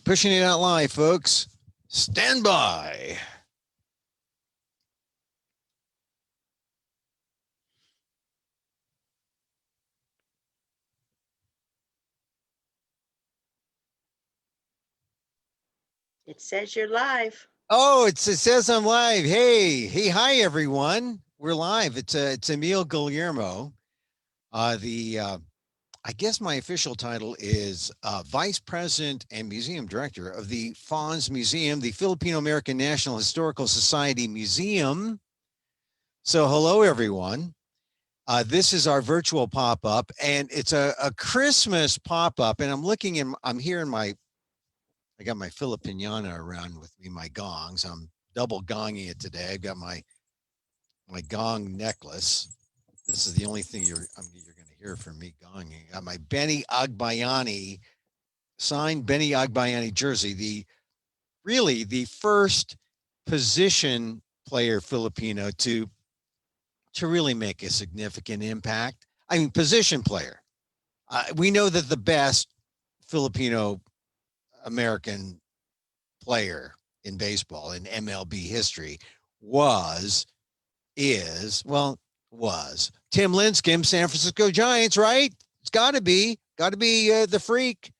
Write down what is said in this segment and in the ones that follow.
Pushing it out live, folks. Stand by. It says you're live. Oh, it says I'm live. Hey, hi everyone. We're live. It's Emil Guillermo. I guess my official title is Vice President and Museum Director of the FANHS Museum, the Filipino American National Historical Society Museum. So hello everyone. This is our virtual pop-up, and it's a Christmas pop-up. And I'm here in I got my Filipiniana around with me, my gongs. I'm double gonging it today. I've got my gong necklace. This is the only thing you're going to hear from me gonging. I got my Benny Agbayani signed Benny Agbayani jersey. The first position player Filipino to really make a significant impact. I mean, position player. We know that the best Filipino American player in baseball in MLB history was Tim Lincecum, San Francisco Giants, right? It's got to be the freak.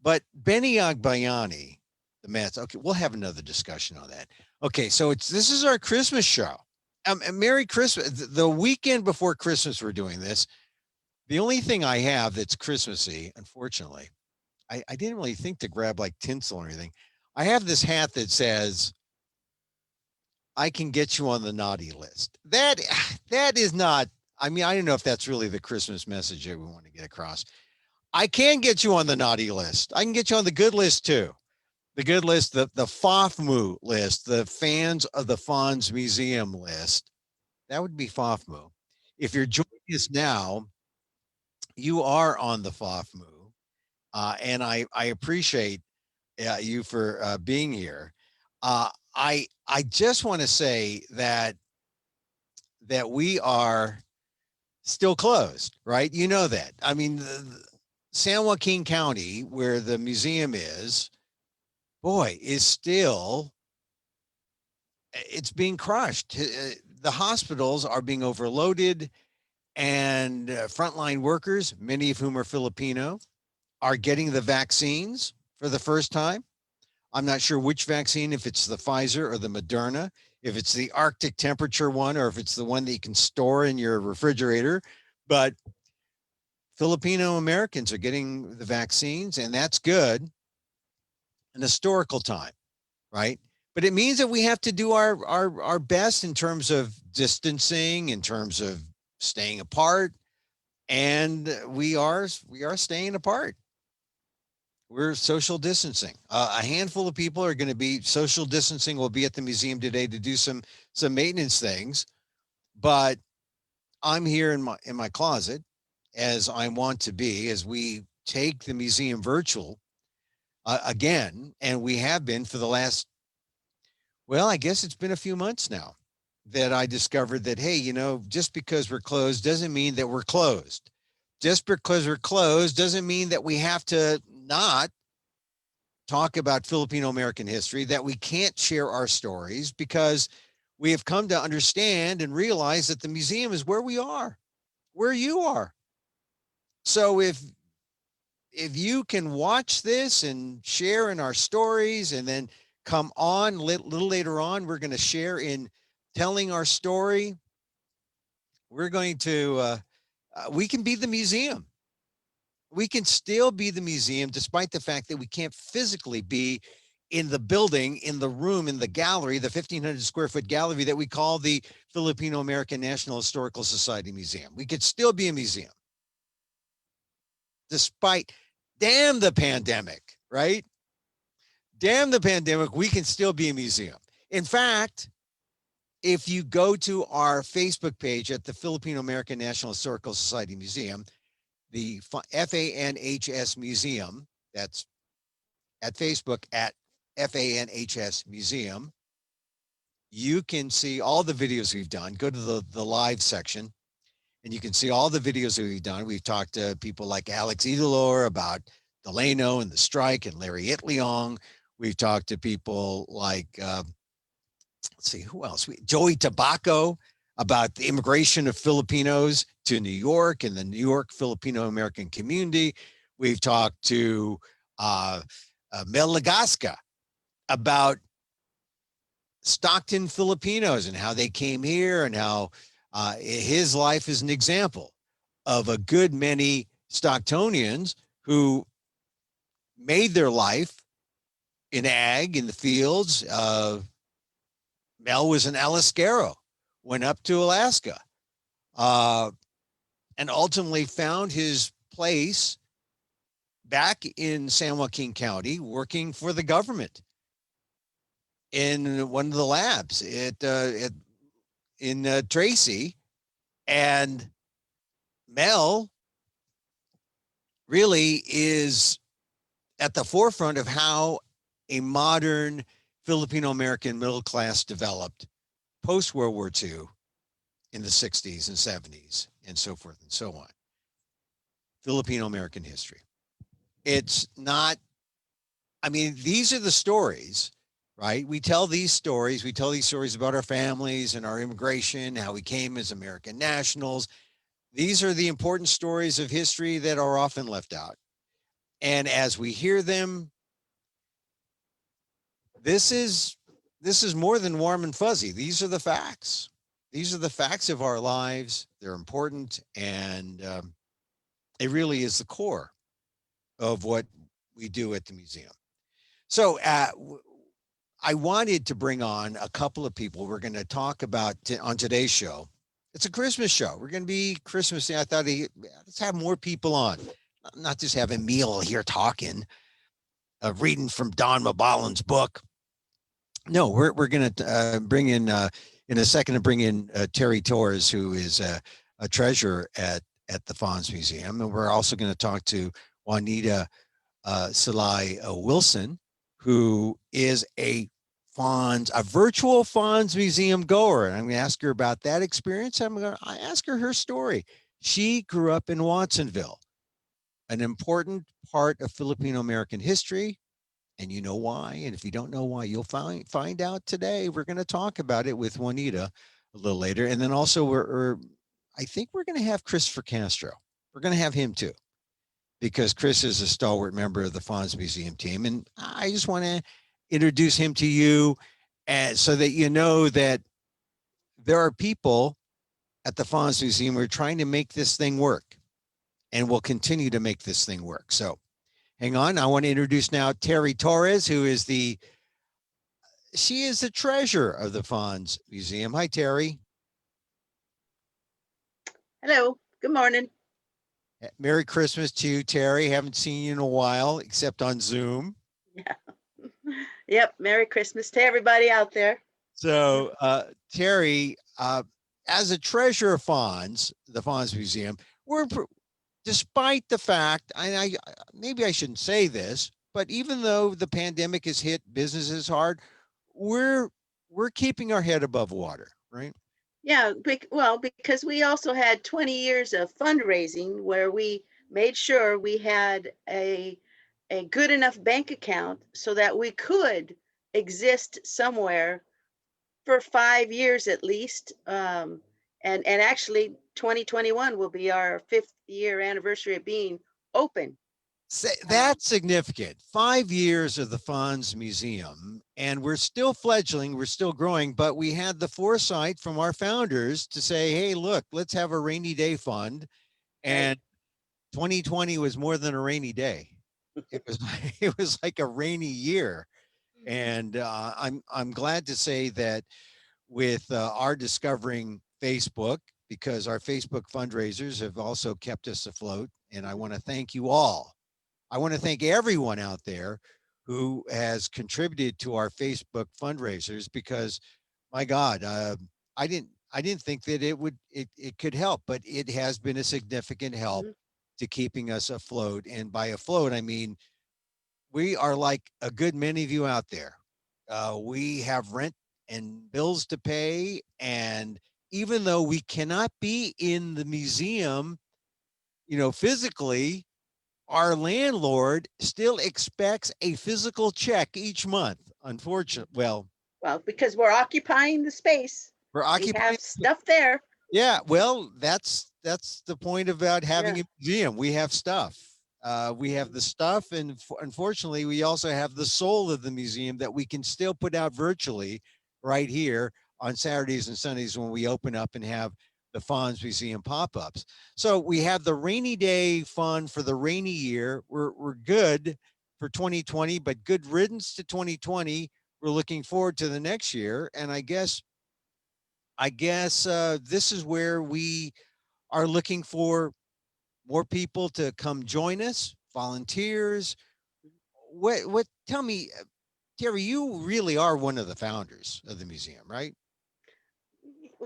But Benny Agbayani, the Mets. Okay, we'll have another discussion on that. Okay, so this is our Christmas show. Merry Christmas. The weekend before Christmas, we're doing this. The only thing I have that's Christmassy, unfortunately, I didn't really think to grab like tinsel or anything. I have this hat that says, I can get you on the naughty list. That is not, I mean, I don't know if that's really the Christmas message that we want to get across. I can get you on the naughty list. I can get you on the good list too. The good list, the FAFMU list, the fans of the FANHS Museum list. That would be FAFMU. If you're joining us now, you are on the FAFMU. And I appreciate you for being here. I just want to say that we are still closed, right? You know that. I mean, San Joaquin County, where the museum is, boy, is still, it's being crushed. The hospitals are being overloaded, and frontline workers, many of whom are Filipino, are getting the vaccines for the first time. I'm not sure which vaccine, if it's the Pfizer or the Moderna, if it's the Arctic temperature one, or if it's the one that you can store in your refrigerator. But Filipino Americans are getting the vaccines, and that's good. An historical time, right? But it means that we have to do our best in terms of distancing, in terms of staying apart, and we are staying apart. We're social distancing. A handful of people are going to be social distancing. Will be at the museum today to do some maintenance things, but I'm here in my closet, as I want to be, as we take the museum virtual again, and we have been for the last, well, I guess it's been a few months now that I discovered that, hey, just because we're closed doesn't mean that we're closed. Just because we're closed doesn't mean that we have to not talk about Filipino American history, that we can't share our stories, because we have come to understand and realize that the museum is where we are, where you are. So if you can watch this and share in our stories, and then come on little later on, we're going to share in telling our story. We're going to, we can be the museum. We can still be the museum, despite the fact that we can't physically be in the building, in the room, in the gallery, the 1,500 square foot gallery that we call the Filipino American National Historical Society Museum. We could still be a museum, despite, damn the pandemic, right? Damn the pandemic, we can still be a museum. In fact, if you go to our Facebook page at the Filipino American National Historical Society Museum, the FANHS Museum, that's at Facebook at FANHS Museum, you can see all the videos we've done. Go to the live section, and you can see all the videos that we've done. We've talked to people like Alex Idolor about Delano and the strike and Larry Itliong. We've talked to people like, let's see, who else? Joey Tobacco about the immigration of Filipinos to New York and the New York Filipino American community. We've talked to Mel Legasca about Stockton Filipinos and how they came here and how his life is an example of a good many Stocktonians who made their life in ag, in the fields. Mel was an Alascaro, went up to Alaska, and ultimately found his place back in San Joaquin County, working for the government in one of the labs in Tracy. And Mel really is at the forefront of how a modern Filipino American middle class developed post World War II in the 60s and 70s and so forth and so on. Filipino American history. It's not, I mean, these are the stories, right? We tell these stories. We tell these stories about our families and our immigration, how we came as American nationals. These are the important stories of history that are often left out. And as we hear them, this is more than warm and fuzzy. These are the facts. These are the facts of our lives. They're important, and it really is the core of what we do at the museum. So I wanted to bring on a couple of people. We're going to talk about on today's show. It's a Christmas show. We're going to be Christmassy. I thought, let's have more people on, not just have Emil here talking, reading from Don Mabalin's book. No, we're going to bring in a second to bring in Terri Torres, who is a treasurer at the FANHS Museum. And we're also going to talk to Juanita Sulay Wilson, who is a virtual FANHS museum goer. And I'm going to ask her about that experience. I'm going to ask her story. She grew up in Watsonville, an important part of Filipino American history. And you know why? And if you don't know why, you'll find out today. We're going to talk about it with Juanita a little later. And then also I think we're going to have Christopher Castro. We're going to have him too, because Chris is a stalwart member of the FANHS Museum team. And I just want to introduce him to you so that you know that there are people at the FANHS Museum who are trying to make this thing work and will continue to make this thing work. So hang on. I want to introduce now Terri Torres, who is she is the treasurer of the FANHS Museum. Hi, Terri. Hello. Good morning. Merry Christmas to you, Terri. Haven't seen you in a while, except on Zoom. Yeah. Yep. Merry Christmas to everybody out there. So, Terri, as a treasurer of FANHS, the FANHS Museum, despite the fact, and maybe I shouldn't say this, but even though the pandemic has hit businesses hard, we're keeping our head above water, right? Yeah. Well, because we also had 20 years of fundraising where we made sure we had a good enough bank account so that we could exist somewhere for 5 years at least. And actually 2021 will be our 5th year anniversary of being open. That's significant. 5 years of the FANHS Museum, and we're still fledgling, we're still growing, but we had the foresight from our founders to say, hey, look, let's have a rainy day fund. And 2020 was more than a rainy day. It was like a rainy year. And I'm glad to say that with our discovering Facebook, because our Facebook fundraisers have also kept us afloat. And I want to thank you all. I want to thank everyone out there who has contributed to our Facebook fundraisers, because my God, I didn't think that it could help, but it has been a significant help to keeping us afloat. And by afloat, I mean, we are like a good many of you out there. We have rent and bills to pay. And even though we cannot be in the museum, physically, our landlord still expects a physical check each month. Unfortunately, well, Well, because we're occupying the space. we're We occupying. have stuff there. Yeah, well, that's the point about having Yeah. a museum. We have stuff. We have Mhm. the stuff, and unfortunately, we also have the soul of the museum that we can still put out virtually right here on Saturdays and Sundays when we open up and have the FANHS Museum pop-ups. So we have the rainy day fun for the rainy year. We're good for 2020, but good riddance to 2020. We're looking forward to the next year, and I guess this is where we are looking for more people to come join us, volunteers. What tell me, Terry, you really are one of the founders of the museum, right?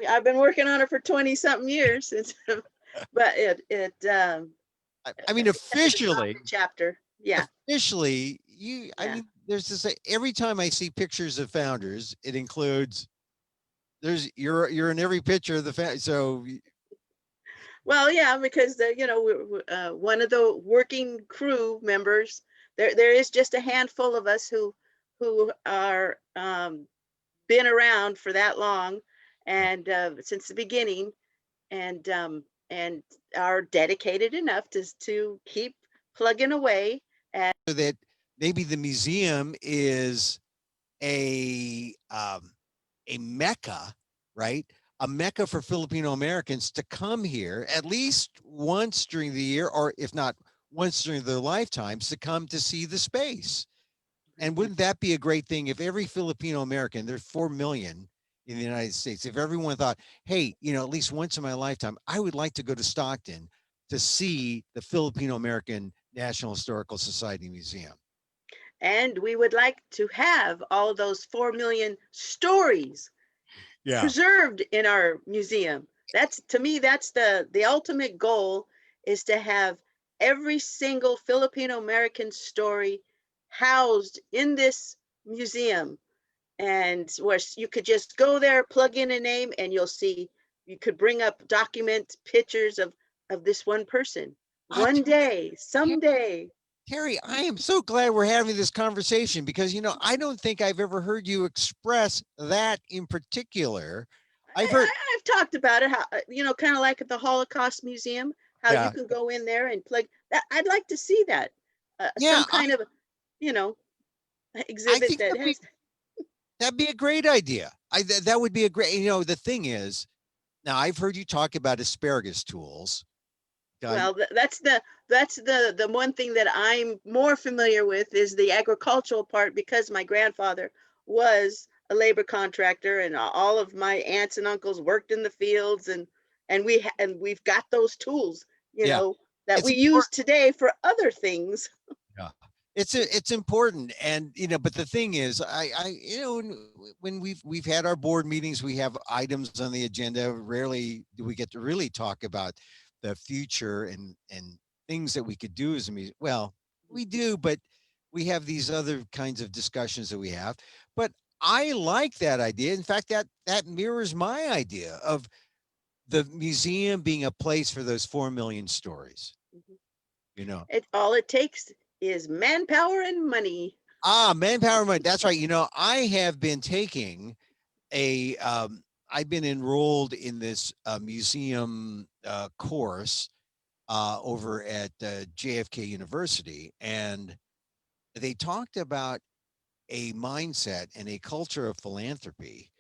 I've been working on it for 20 something years. But I mean, has dropped a officially, chapter. Yeah. I Yeah. mean, there's this, every time I see pictures of founders, it includes, you're in every picture of the so Well, yeah, because one of the working crew members. There is just a handful of us who are been around for that long, and since the beginning, and and are dedicated enough to keep plugging away. And that maybe the museum is a mecca, right? A mecca for Filipino Americans to come here at least once during the year, or if not once during their lifetimes, to come to see the space. And wouldn't that be a great thing if every Filipino American, there's 4 million in the United States, if everyone thought, hey, at least once in my lifetime, I would like to go to Stockton to see the Filipino American National Historical Society Museum. and we would like to have all those 4 million stories Yeah. preserved in our museum. That's, to me, that's the ultimate goal, is to have every single Filipino American story housed in this museum, and where you could just go there, plug in a name, and you could bring up document pictures of this one person. One day, someday. Terry, I am so glad we're having this conversation because, I don't think I've ever heard you express that in particular. I've heard, I've talked about it, how, kind of like at the Holocaust Museum, how you yeah, can go in there and plug that. I'd like to see that, yeah, some kind of, you know, I exhibit think that has. that'd be a great idea. That would be a great, the thing is, now I've heard you talk about asparagus tools. Well, that's the one thing that I'm more familiar with, is the agricultural part, because my grandfather was a labor contractor, and all of my aunts and uncles worked in the fields, and we've got those tools, Yeah, that it's we use important. today for other things. Yeah. It's important, and but the thing is, when we've had our board meetings, we have items on the agenda. Rarely do we get to really talk about the future and things that we could do as a museum. Well, we do, but we have these other kinds of discussions that we have. But I like that idea. In fact, that mirrors my idea of the museum being a place for those 4 million stories. Mhm. You know, All it takes is manpower and money. manpower money. That's right. I have been taking I've been enrolled in this museum course over at JFK University, and they talked about a mindset and a culture of philanthropy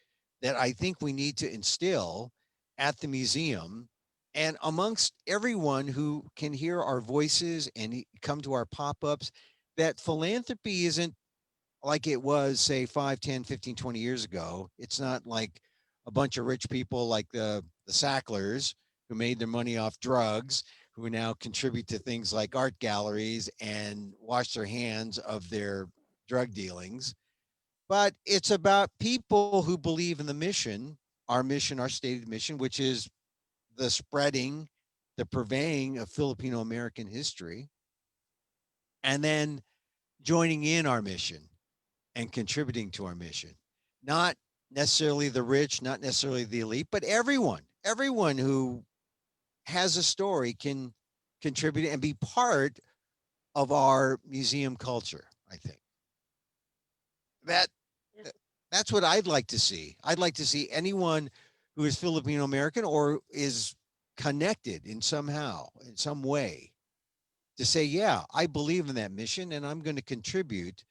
that I think we need to instill at the museum and amongst everyone who can hear our voices and come to our pop-ups, that philanthropy isn't like it was, say, 5, 10, 15, 20 years ago. It's not like a bunch of rich people like the Sacklers who made their money off drugs, who now contribute to things like art galleries and wash their hands of their drug dealings. But it's about people who believe in the mission, our stated mission, which is the spreading, the purveying of Filipino American history, and then joining in our mission and contributing to our mission. Not necessarily the rich, not necessarily the elite, but everyone who has a story can contribute and be part of our museum culture. I think that Yeah. that's what I'd like to see. I'd like to see anyone who is Filipino American or is connected in somehow, in some way, to say, yeah, I believe in that mission and I'm going to contribute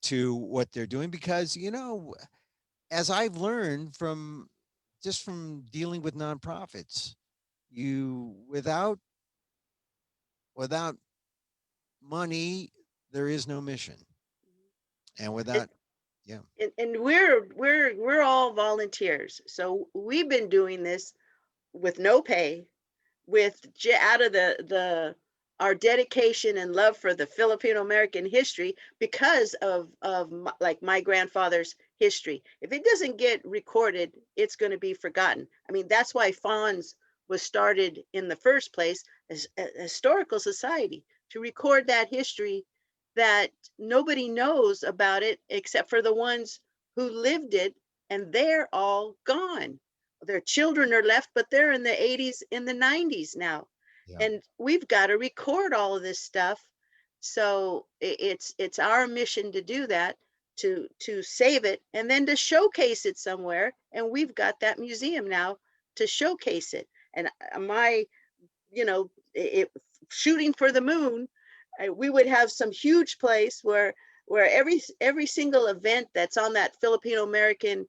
to what they're doing because, as I've learned from just from dealing with nonprofits, you without money, there is no mission. And And, without, yeah, and we're all volunteers. So we've been doing this with no pay, out of the our dedication and love for the Filipino American history because of like my grandfather's history. If it doesn't get recorded, it's going to be forgotten. I mean, that's why FANHS was started in the first place as a historical society to record that history that nobody knows about it except for the ones who lived it, and they're all gone. Their children are left, but they're in the 80s, in the 90s now. yeah, And we've got to record all of this stuff. So it's our mission to do that, to save it and then to showcase it somewhere. And we've got that museum now to showcase it. And my, it, shooting for the moon, we would have some huge place where every single event that's on that Filipino American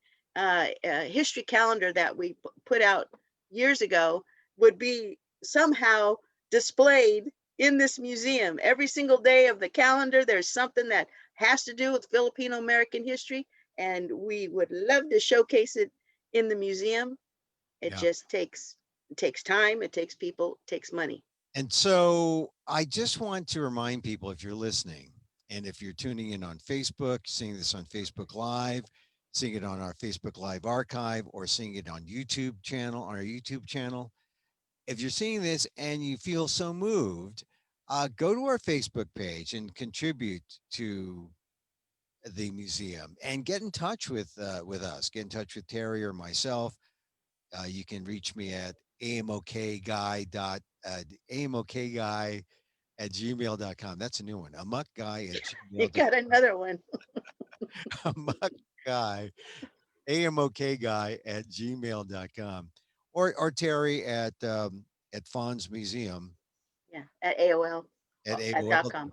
history calendar that we put out years ago would be somehow displayed in this museum. Every single day of the calendar, there's something that has to do with Filipino American history, and we would love to showcase it in the museum. It yeah. just takes time, it takes people, it takes money. And so I just want to remind people if you're listening and if you're tuning in on Facebook, seeing this on Facebook Live, seeing it on our Facebook Live archive, or seeing it on our YouTube channel, if you're seeing this and you feel so moved, go to our Facebook page and contribute to the museum and get in touch with us. Get in touch with Terry or myself. You can reach me at amokguy at gmail.com. That's a new one. Amok guy at You gmail.com. got another one. Amok guy, amok guy at gmail.com. Or Terry at FANHS Museum Yeah, at AOL, at at AOL. .com.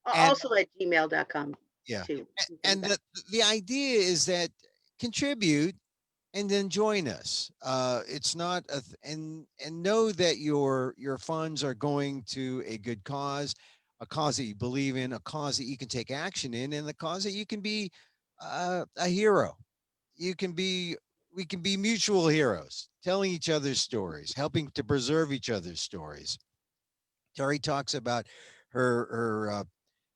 And Also at gmail.com yeah. too. And the idea is that contribute and then join us. It's not and know that your funds are going to a good cause, a cause that you believe in, a cause that you can take action in, and the cause that you can be a hero. You can be we can be mutual heroes, telling each other's stories, helping to preserve each other's stories. Terry talks about her.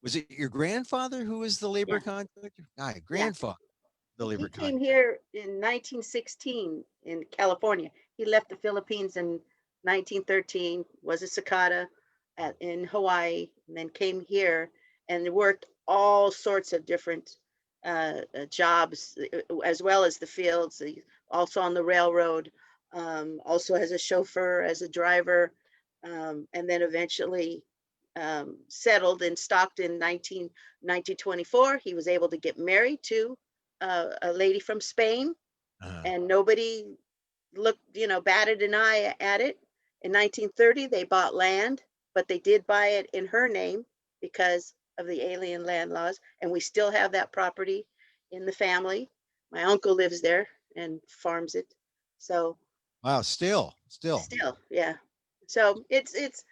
Was it your grandfather who was the labor Yeah, contractor? Hi, yeah. grandfather, the He labor came contractor. here in 1916 in California. He left the Philippines in 1913, was a cicada in Hawaii, and then came here and worked all sorts of different jobs, as well as the fields. Also on the railroad, also as a chauffeur, as a driver, and then eventually settled in Stockton 1924. He was able to get married to a lady from Spain, Uh, and nobody looked, batted an eye at it. In 1930, they bought land, but they did buy it in her name because of the alien land laws, and we still have that property in the family. My uncle lives there and farms it. So wow, still. still, yeah. So it's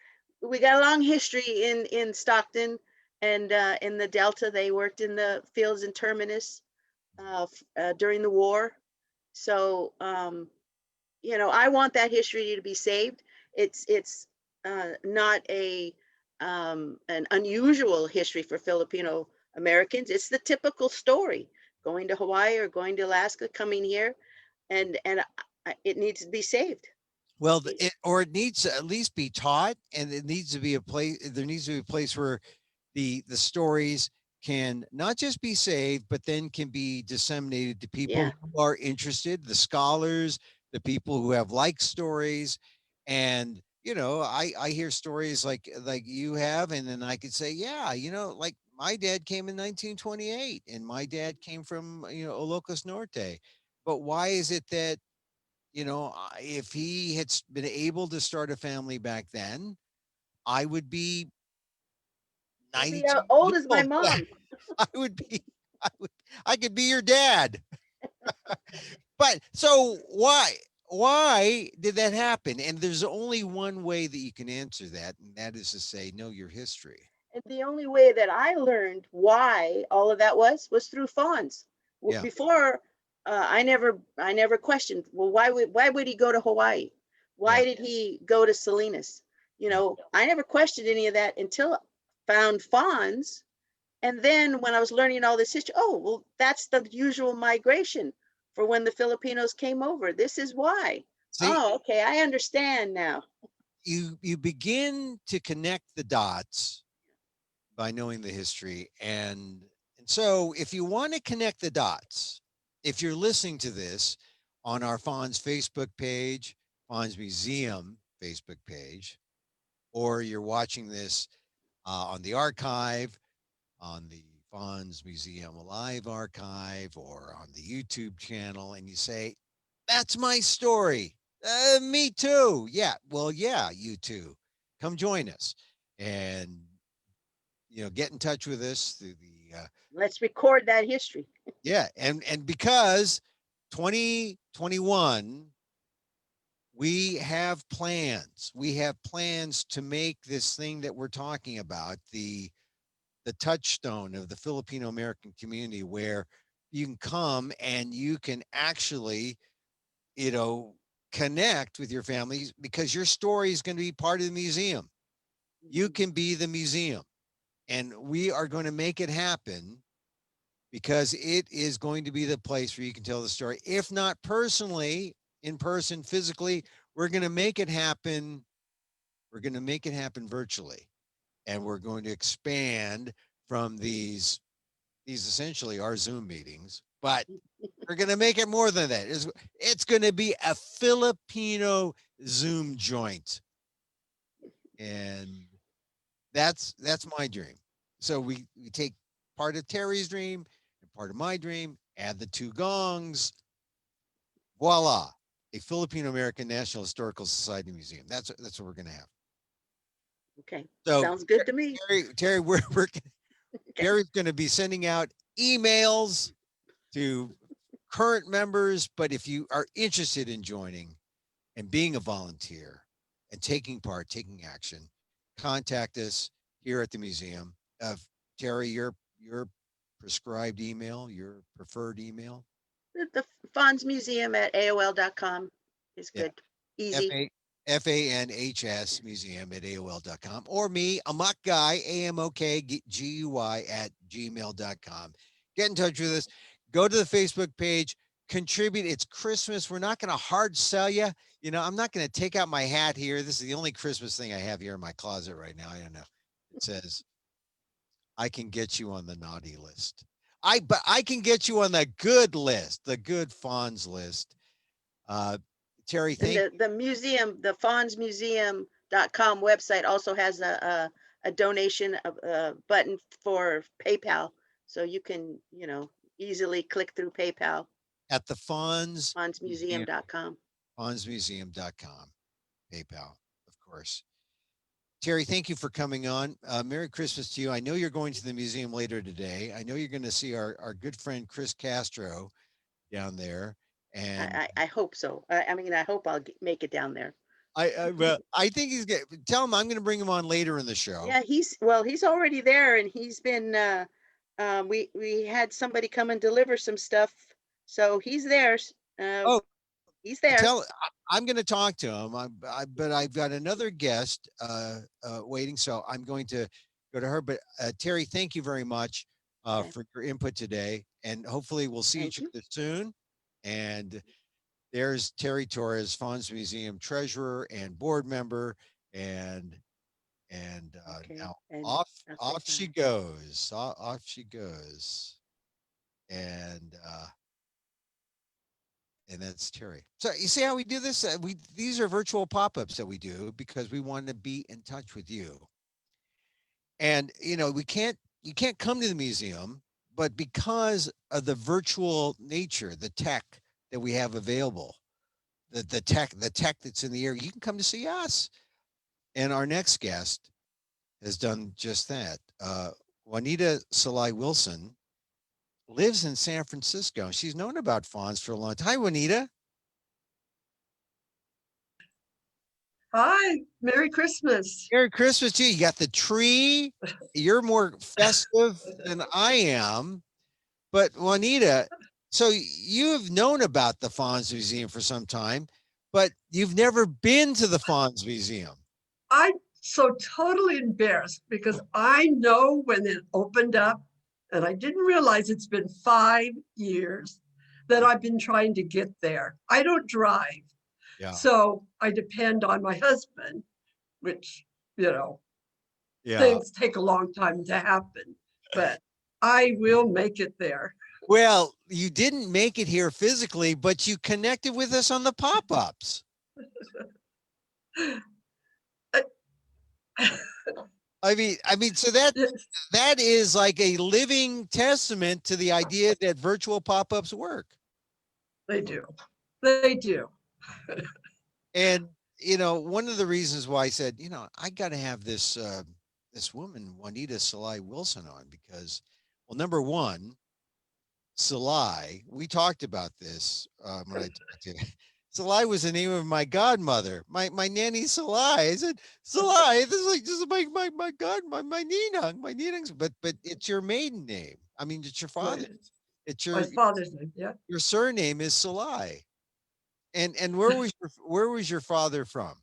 we got a long history in Stockton, and in the Delta. They worked in the fields in Terminus during the war. So I want that history to be saved. It's not an unusual history for Filipino Americans. It's the typical story: going to Hawaii or going to Alaska, coming here, and it needs to be saved. Well, it needs to at least be taught, and it needs to be a place. There needs to be a place where the stories can not just be saved, but then can be disseminated to people Yeah, who are interested, the scholars, the people who have like stories, and I hear stories like you have, and then I could say, yeah, like my dad came in 1928, and my dad came from Ilocos Norte. But why is it that if he had been able to start a family back then, I would be You'll be 92 old years as my old. Yeah, mom. I would be. I would. I could be your dad. But so why did that happen? And there's only one way that you can answer that, and that is to say, know your history. And the only way that I learned why all of that was through FANHS. Yeah. Before, I never questioned. Well, why would he go to Hawaii? Yeah. Why did he go to Salinas? Yeah. I never questioned any of that until I found FANHS. And then when I was learning all this history, oh, well, that's the usual migration for when the Filipinos came over. This is why. See, Oh, okay, I understand now. you begin to connect the dots by knowing the history, and so if you want to connect the dots, if you're listening to this on our Fonz Facebook page, Fonz Museum Facebook page, or you're watching this on the archive, on the Fonz Museum Alive archive, or on the YouTube channel, and you say, that's my story. Me too. Yeah. Well, yeah, you too. Come join us and get in touch with us through the Let's record that history. yeah, and because 2021, we have plans to make this thing that we're talking about the touchstone of the Filipino American community, where you can come and you can actually, you know, connect with your families, because your story is going to be part of the museum. You Mhm. can be the museum, and we are going to make it happen, because it is going to be the place where you can tell the story. If not personally, in person, physically, we're going to make it happen. We're going to make it happen virtually, and we're going to expand from these essentially are Zoom meetings, but we're going to make it more than that. It's going to be a Filipino Zoom joint, and that's my dream. So we take part of Terry's dream and part of my dream, add the two gongs, voila, a Filipino American National Historical Society museum. That's what we're going to have. Okay, So sounds good to me. Terry, we're Okay. Terry's going to be sending out emails to current members, but if you are interested in joining and being a volunteer and taking part, taking action, contact us here at the museum. Terry, your prescribed email, your preferred email. The Fonz Museum at AOL.com is Yeah. good. F Easy. A FANHS Museum at AOL.com, or me, Amok Guy, AMOKGUY at gmail.com. Get in touch with us. Go to the Facebook page, contribute. It's Christmas. We're not going to hard sell you. I'm not going to take out my hat here. This is the only Christmas thing I have here in my closet right now. I don't know. It says, I can get you on the naughty list. But I can get you on the good list, the good fawns list. Uh, Terry, And thank the museum, the fonzmuseum.com website also has a donation button for PayPal. So you can, easily click through PayPal, at the Fonz Museum, fonzmuseum.com. fonzmuseum.com, PayPal, of course. Terry, thank you for coming on. Merry Christmas to you. I know you're going to the museum later today. I know you're going to see our good friend Chris Castro down there. And I hope so. I mean, I hope I'll make it down there. well, I think he's going to tell him I'm going to bring him on later in the show. Yeah, he's already there, and he's been. We had somebody come and deliver some stuff, so he's there. Uh, Oh, he's there. I'm going to talk to him. But I've got another guest waiting, so I'm going to go to her. But Terry, thank you very much Okay, for your input today, and hopefully we'll see thank each you. other soon. And there's Terri Torres, FANHS Museum treasurer and board member, and Okay, now and off I'll say off she bye. goes, off she goes, and and that's Terry. So you see how we do this? These are virtual pop-ups that we do because we want to be in touch with you. And we can't you can't come to the museum, but because of the virtual nature, the tech that we have available, the tech that's in the air, you can come to see us. And our next guest has done just that. Juanita Sulay Wilson lives in San Francisco. She's known about fawns for a long time. Hi, Juanita. Hi, Merry Christmas. Merry Christmas to you. You got the tree. You're more festive than I am. But Juanita, so you have known about the FANHS Museum for some time, but you've never been to the FANHS Museum. I'm so totally embarrassed because I know when it opened up, and I didn't realize it's been 5 years that I've been trying to get there. I don't drive. Yeah. So I depend on my husband, which, Yeah. things take a long time to happen, but I will make it there. Well, you didn't make it here physically, but you connected with us on the pop-ups. I mean, so that is like a living testament to the idea that virtual pop-ups work. They do. They do. And one of the reasons why I said, I got to have this this woman, Juanita Sulay Wilson, on because, well, number one, Sulay, we talked about this when I talked to you. Sulay was the name of my godmother, my nanny Sulay. I said, Sulay, this is my god, my Ninang, but it's your maiden name. I mean, it's your father. It's My father's name, yeah. Your surname is Sulay. And where was your father from?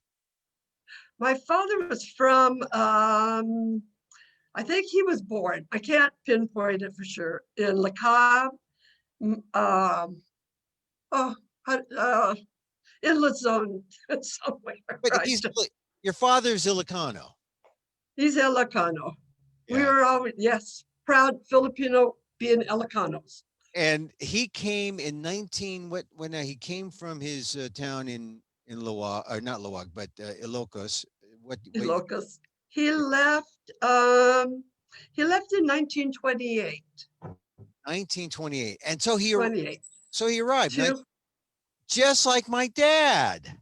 My father was from I think he was born, I can't pinpoint it for sure, in Le Cave, in Luzon somewhere. But Right? Your father's Ilocano. He's Ilocano. Yeah. We were always, yes, proud Filipino being Ilocanos. And he came in when he came from his town in Luwag, or not Luwag, but Ilocos. Ilocos. He left in 1928. 1928. And so he 28. So he arrived just like my dad.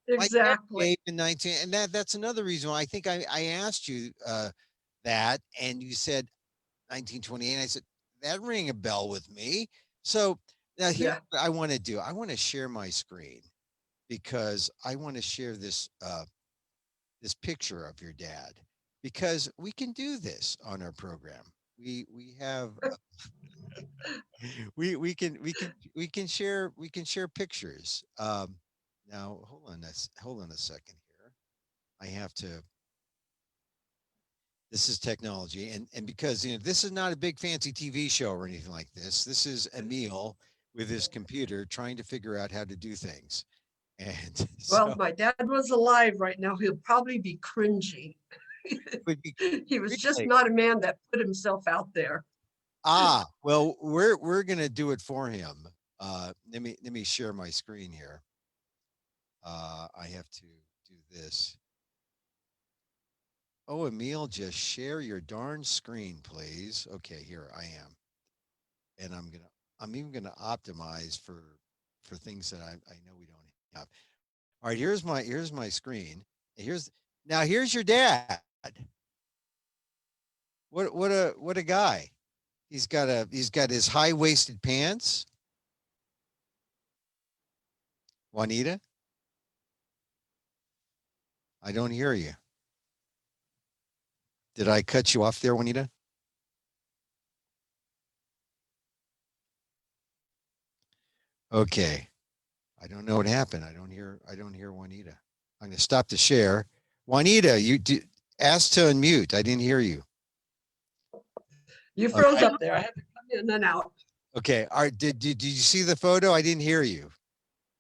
Exactly. My dad in 19, and that's another reason why I think I asked you that, and you said 1928. And I said, that rang a bell with me. So now here what I want to do. I want to share my screen because I want to share this this picture of your dad because we can do this on our program. We have we can share pictures. Now hold on a second here. I have to. This is technology, and because this is not a big fancy TV show or anything like this. This is Emil with his computer trying to figure out how to do things. And well, my dad was alive right now. He'll probably be cringing. He was just not a man that put himself out there. Well, we're gonna do it for him. Let me share my screen here. I have to do this. Oh, Emil, just share your darn screen, please. Okay, here I am. And I'm even gonna optimize for things that I know we don't have. All right, here's my screen. Here's your dad. What a guy. He's got his high-waisted pants. Juanita? I don't hear you. Did I cut you off there, Juanita? Okay. I don't know what happened. I don't hear Juanita. I'm going to stop the share. Juanita, asked to unmute. I didn't hear you. You froze up there. I had to come in and out. Okay. All right. Did you see the photo? I didn't hear you.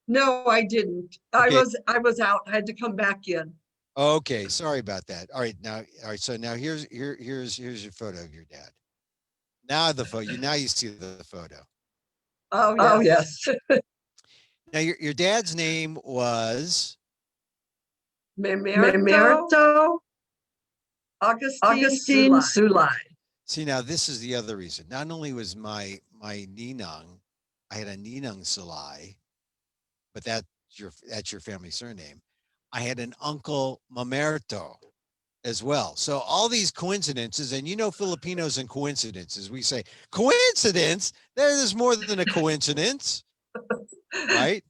No, I didn't. Okay. I was out. I had to come back in. Okay. Sorry about that. All right. So now here's your photo of your dad. Now now you see the photo. Oh yes. Now your dad's name was Memerto Augustine Sulay. See, now this is the other reason. Not only was my ninang, I had a ninang Sulay, but that's your family surname. I had an uncle Mamerto as well. So all these coincidences, and you know Filipinos and coincidences. We say coincidence. There's more than a coincidence, right?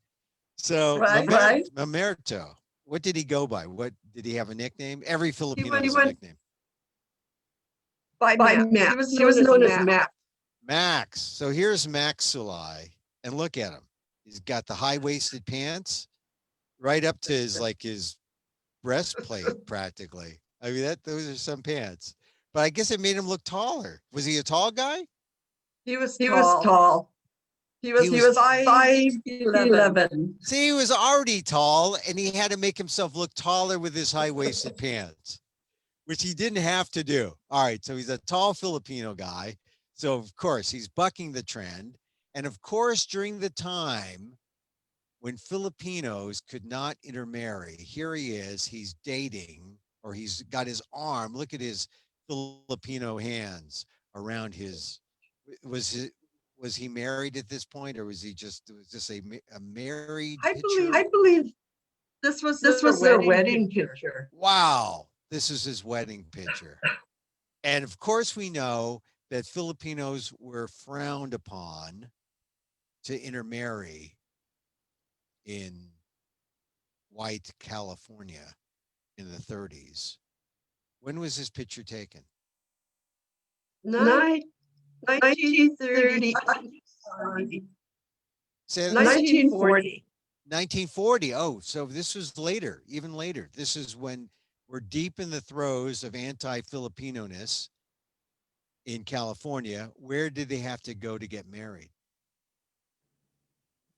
So Right. Mamerto. What did he go by? What did he have a nickname? Every Filipino has a went- nickname. By Max. He was known as Max. Max. So here's Max Sulay, and look at him. He's got the high-waisted pants right up to his breastplate practically. I mean, those are some pants. But I guess it made him look taller. Was he a tall guy? He was tall. He was 5'11". See, he was already tall, and he had to make himself look taller with his high-waisted pants, which he didn't have to do. All right, so he's a tall Filipino guy. So, of course, he's bucking the trend. And, of course, during the time when Filipinos could not intermarry, here he is, he's dating, or he's got his arm, look at his Filipino hands around his, was he married at this point, or was this a married picture? I believe this was their wedding picture. Wow, this is his wedding picture. And of course we know that Filipinos were frowned upon to intermarry in white California in the 30s. When was this picture taken? 1930. 1940. 1940. Oh, so this was later, even later. This is when we're deep in the throes of anti-Filipino-ness in California. Where did they have to go to get married?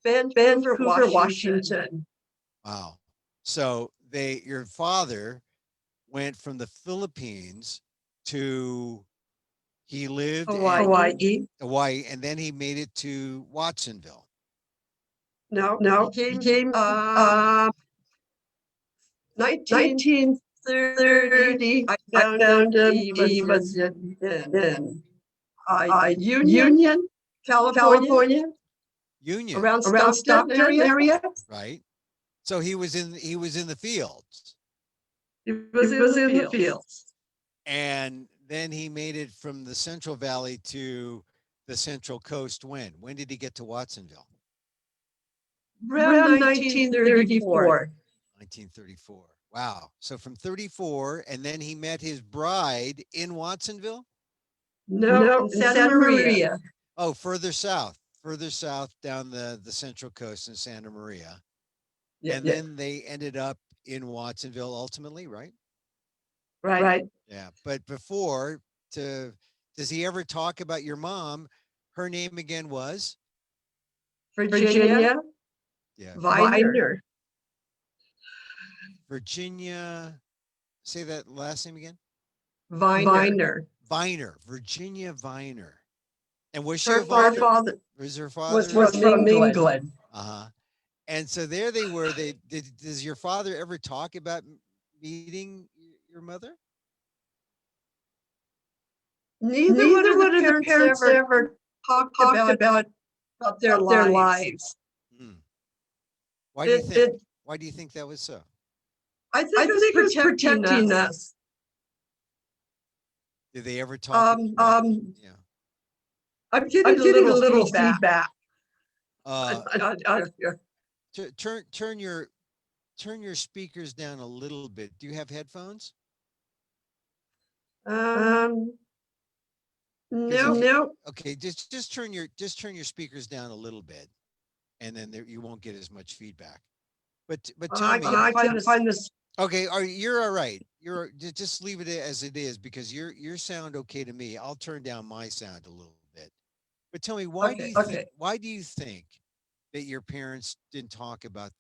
Vancouver, Washington. Wow. So your father went from the Philippines to, he lived in Hawaii, and then he made it to Watsonville. No, he came 1930. I found he was in Union, California. Union. Around Stockton area. Right. So he was in the fields. He was in the fields. And then he made it from the Central Valley to the Central Coast when? When did he get to Watsonville? Around 1934. 1934. Wow. So from 34, and then he met his bride in Watsonville? No, in Santa Maria. Oh, further south down the Central Coast in Santa Maria. And then they ended up in Watsonville ultimately, right? Right. Yeah. But before, does he ever talk about your mom? Her name again was? Virginia. Yeah. Viner. Virginia. Say that last name again. Viner. Virginia Viner. And was she Her father was her father was from England. Uh-huh. And so there they were. Does your father ever talk about meeting your mother? Neither one of the parents ever talked about their lives. Hmm. Why do you think? Why do you think that was so? I think it was protecting us. Did they ever talk? Yeah. I'm getting a little feedback. Turn your speakers down a little bit. Do you have headphones? No. Okay, just turn your speakers down a little bit, and then you won't get as much feedback. But tell me, I can find this. Okay, you're all right. Just leave it as it is, because your sound okay to me. I'll turn down my sound a little bit. But tell me, why do you think that your parents didn't talk about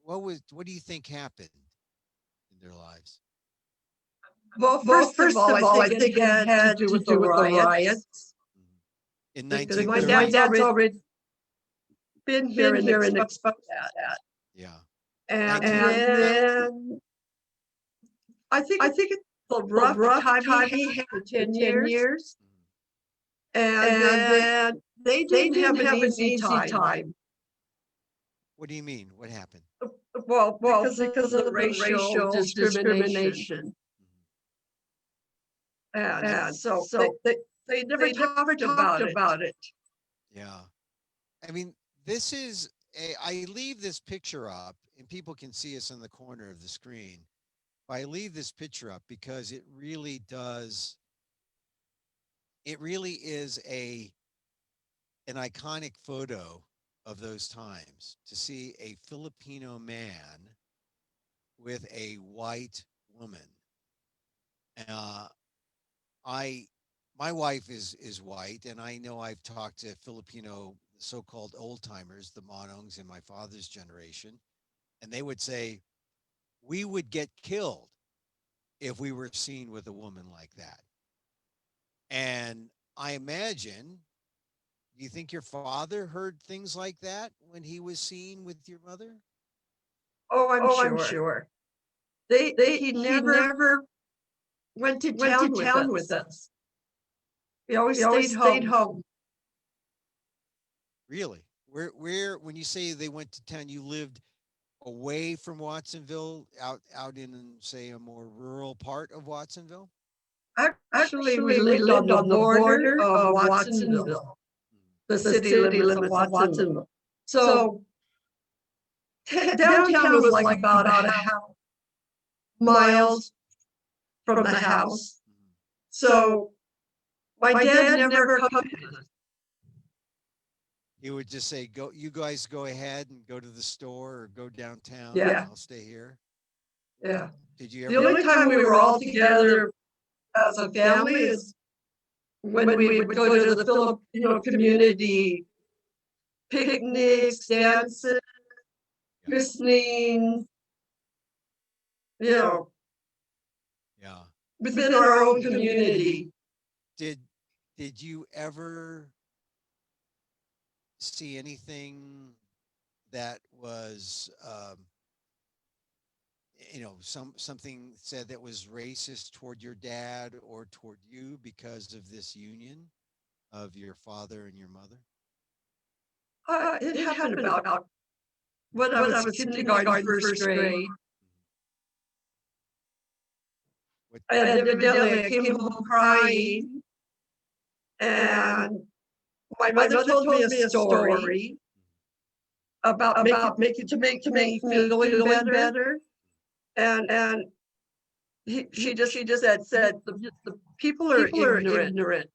what do you think happened in their lives? Well, first of all, I think it had to do with the riots. In My 1930. dad's already been here and exposed that. Yeah. And Thank you. then I think it's a rough time he had for 10 years. And then they didn't have an easy time. What do you mean? What happened? Well, because of the racial discrimination. And so they never talked about it. Yeah. I mean, this is I leave this picture up and people can see us in the corner of the screen. I leave this picture up because it really is an iconic photo of those times, to see a Filipino man with a white woman. My wife is white, and I know I've talked to Filipino so-called old timers, the Manongs in my father's generation, and they would say we would get killed if we were seen with a woman like that. And I imagine, do you think your father heard things like that when he was seen with your mother? Oh, I'm sure. He never went to town with us. He always stayed home. Really? Where when you say they went to town, you lived away from Watsonville, out in, say, a more rural part of Watsonville? Actually, we lived on the border of Watsonville, the city limits of Watsonville. So downtown was like about a half miles from the house. So my dad never accompanied us. He would just say, "Go, you guys go ahead and go to the store or go downtown. Yeah. And I'll stay here." Yeah. Did you The ever? only time we were all together as a family is when we would go to the Filipino community picnics, dances, christening, Yeah. within our own community. Did you ever see anything that was, something said that was racist toward your dad or toward you because of this union of your father and your mother? It happened about when I was kindergarten, first grade. And evidently I came home crying, and my mother told me a story about making me feeling better. And she just said the people are ignorant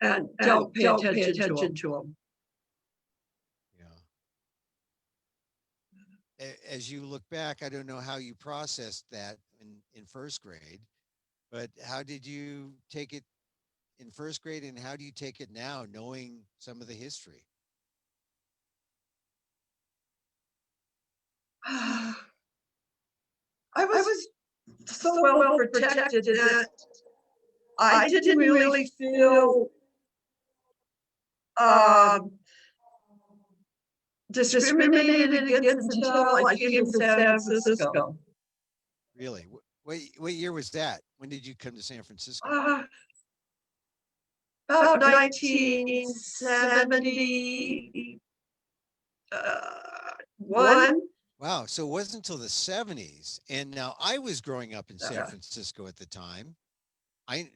and don't pay attention to them. Yeah. As you look back, I don't know how you processed that in first grade, but how did you take it in first grade, and how do you take it now, knowing some of the history? I was so well protected that I didn't really feel discriminated against until I came to San Francisco. Really? What year was that? When did you come to San Francisco? About 1971. Wow. So it wasn't until the 70s. And now I was growing up in San Francisco at the time.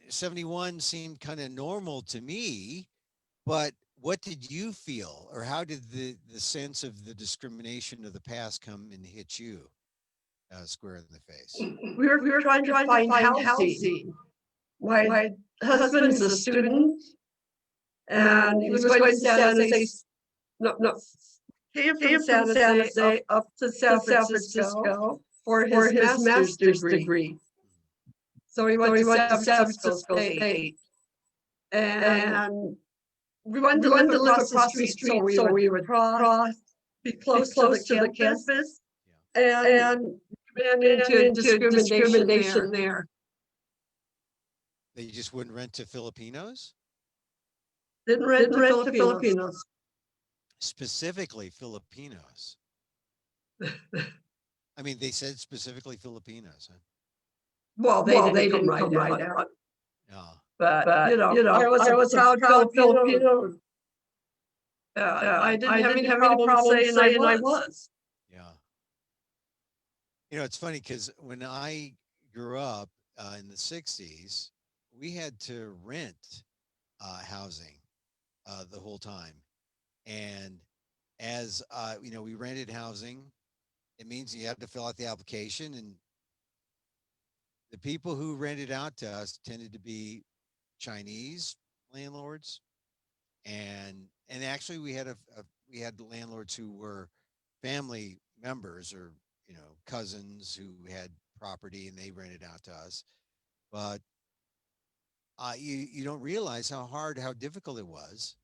71 seemed kind of normal to me, but what did you feel, or how did the sense of the discrimination of the past come and hit you square in the face? We were trying to find housing. My husband is a student, and he was going to San Jose. No. Came from San Jose up to San Francisco for his master's degree. So he went to San Francisco State. And we wanted to live across the street, so we would be close to the campus. And ran into discrimination there. They just wouldn't rent to Filipinos? Didn't rent to Filipinos. specifically Filipinos. I mean, they said specifically Filipinos. Huh? Well, they didn't come right out. Yeah. But I was a proud Filipino. I didn't have any problem saying I was. Yeah. It's funny because when I grew up in the 60s, we had to rent housing the whole time. And as we rented housing, it means you had to fill out the application. And the people who rented out to us tended to be Chinese landlords. And actually we had landlords who were family members or cousins who had property and they rented out to us. But you don't realize how difficult it was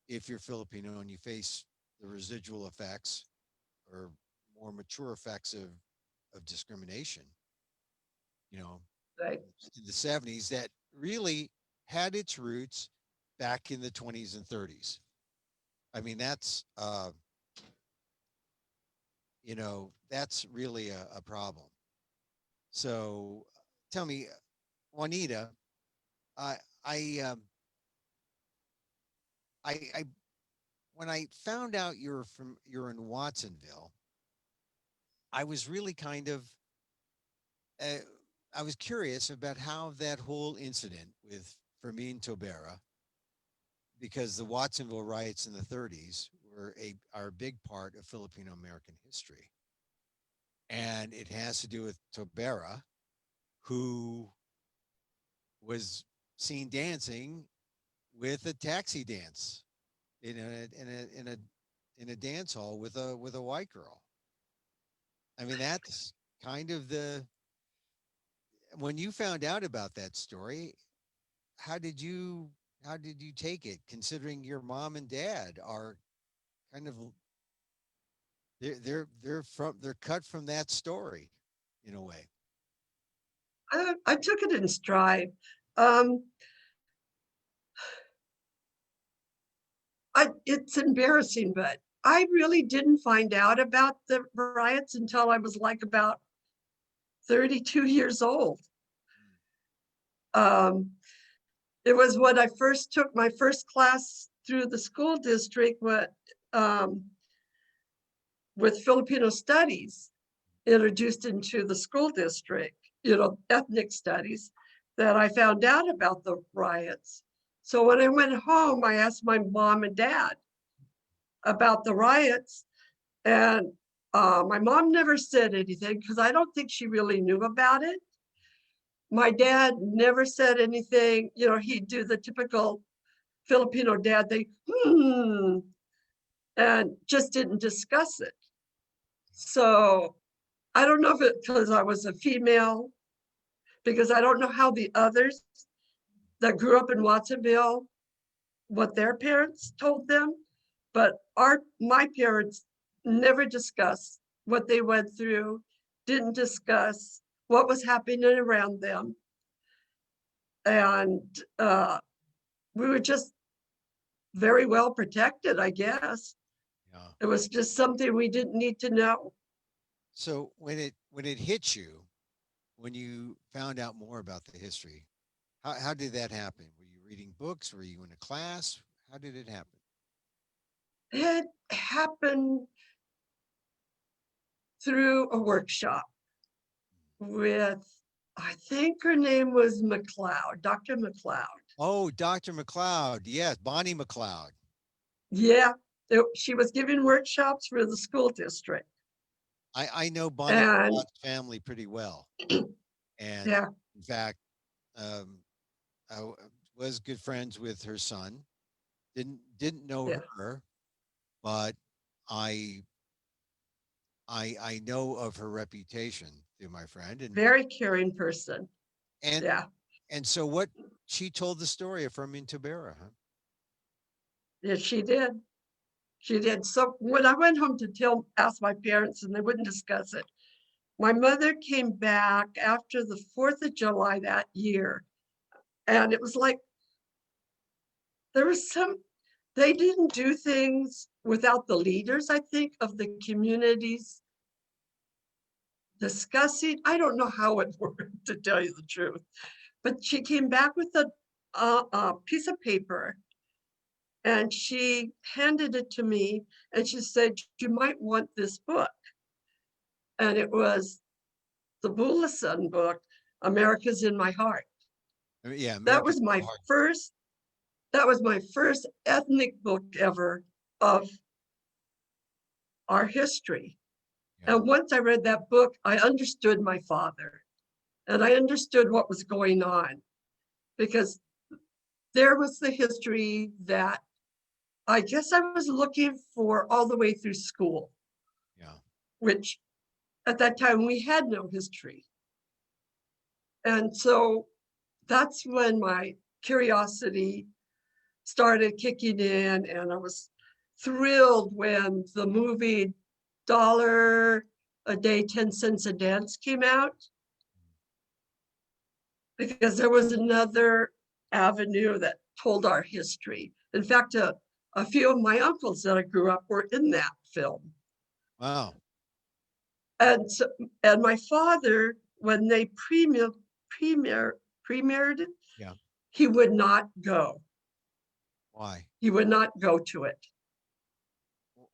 if you're Filipino and you face the residual effects or more mature effects of discrimination, Right. in the 70s that really had its roots back in the 20s and 30s. I mean, that's that's really a problem. So tell me, Juanita, I I I when I found out you're in Watsonville, I was really kind of uh, I was curious about how that whole incident with Fermin Tobera, because the Watsonville riots in the 30s are a big part of Filipino American history, and it has to do with Tobera, who was seen dancing with a taxi dance in a dance hall with a white girl. I mean, that's kind of the when you found out about that story, how did you how did you take it, considering your mom and dad are kind of they're cut from that story in a way. I took it in stride. Um, it's embarrassing, but I really didn't find out about the riots until I was like about 32 years old. Um, it was when I first took my first class through the school district um, with Filipino studies introduced into the school district, ethnic studies, that I found out about the riots. So when I went home, I asked my mom and dad about the riots, and my mom never said anything because I don't think she really knew about it. My dad never said anything. He'd do the typical Filipino dad thing, and just didn't discuss it. So I don't know if it's because I was a female, because I don't know how the others that grew up in Watsonville, what their parents told them, but my parents never discussed what they went through, didn't discuss what was happening around them. And we were just very well protected, I guess. Yeah. It was just something we didn't need to know. So when it hit you, when you found out more about the history, how did that happen? Were you reading books? Were you in a class? How did it happen? It happened through a workshop with, I think her name was McLeod, Dr. McLeod. Oh, Dr. McLeod. Yes, Bonnie McLeod. Yeah, she was giving workshops for the school district. I know Bonnie And McLeod's family pretty well. And yeah, in fact, um, was good friends with her son. Didn't know yeah, her, but I I know of her reputation through my friend, very caring person. and Yeah, and so what she told the story of Fermin Tobera, huh? yeah, she did. She did. So when I went home to ask my parents, and they wouldn't discuss it, my mother came back after the 4th of July that year. And it was like, there was they didn't do things without the leaders, I think, of the communities discussing. I don't know how it worked, to tell you the truth, but she came back with a piece of paper and she handed it to me and she said, you might want this book. And it was the Bulleson book, America's in My Heart. Yeah, That America's was my Heart. first, ethnic book ever of our history. Yeah. And once I read that book, I understood my father and I understood what was going on, because there was the history that I guess I was looking for all the way through school, Yeah. which at that time we had no history. And so that's when my curiosity started kicking in, and I was thrilled when the movie $1 a Day, 10 Cents a Dance came out, because there was another avenue that told our history. In fact, a few of my uncles that I grew up were in that film. Wow. And so, and my father, when they premiered it, Yeah. he would not go. Why? He would not go to it.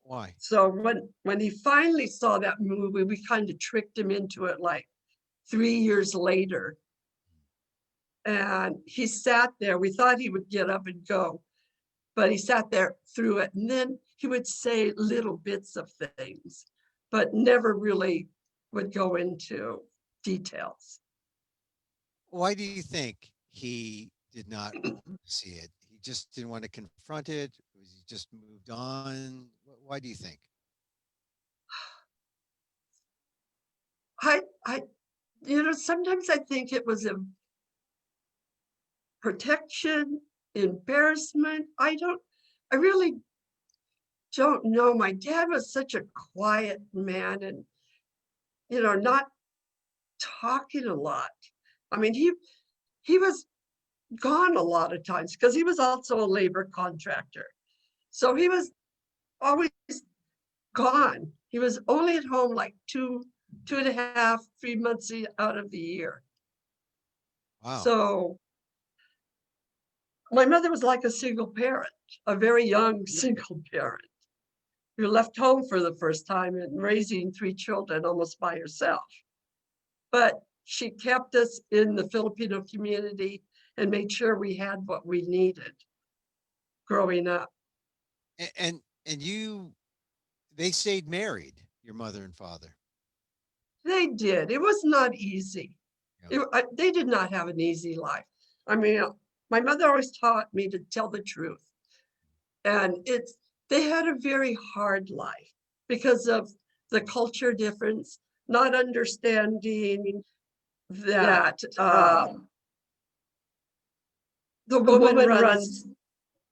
Why? So when he finally saw that movie, we kind of tricked him into it like 3 years later. And he sat there. We thought he would get up and go, but he sat there through it. And then he would say little bits of things, but never really would go into details. Why do you think he did not see it? He just didn't want to confront it. Was he just moved on? Why do you think? I, sometimes I think it was a protection, embarrassment. I really don't know. My dad was such a quiet man and, not talking a lot. I mean, he was gone a lot of times because he was also a labor contractor. So he was always gone. He was only at home like 2.5, 3 months out of the year. Wow. So my mother was like a single parent, a very young single parent who left home for the first time and raising 3 children almost by herself. But she kept us in the Filipino community and made sure we had what we needed growing up. And they stayed married, your mother and father. They did. It was not easy. Yeah. They did not have an easy life. I mean, my mother always taught me to tell the truth. And they had a very hard life because of the culture difference, not understanding that the woman runs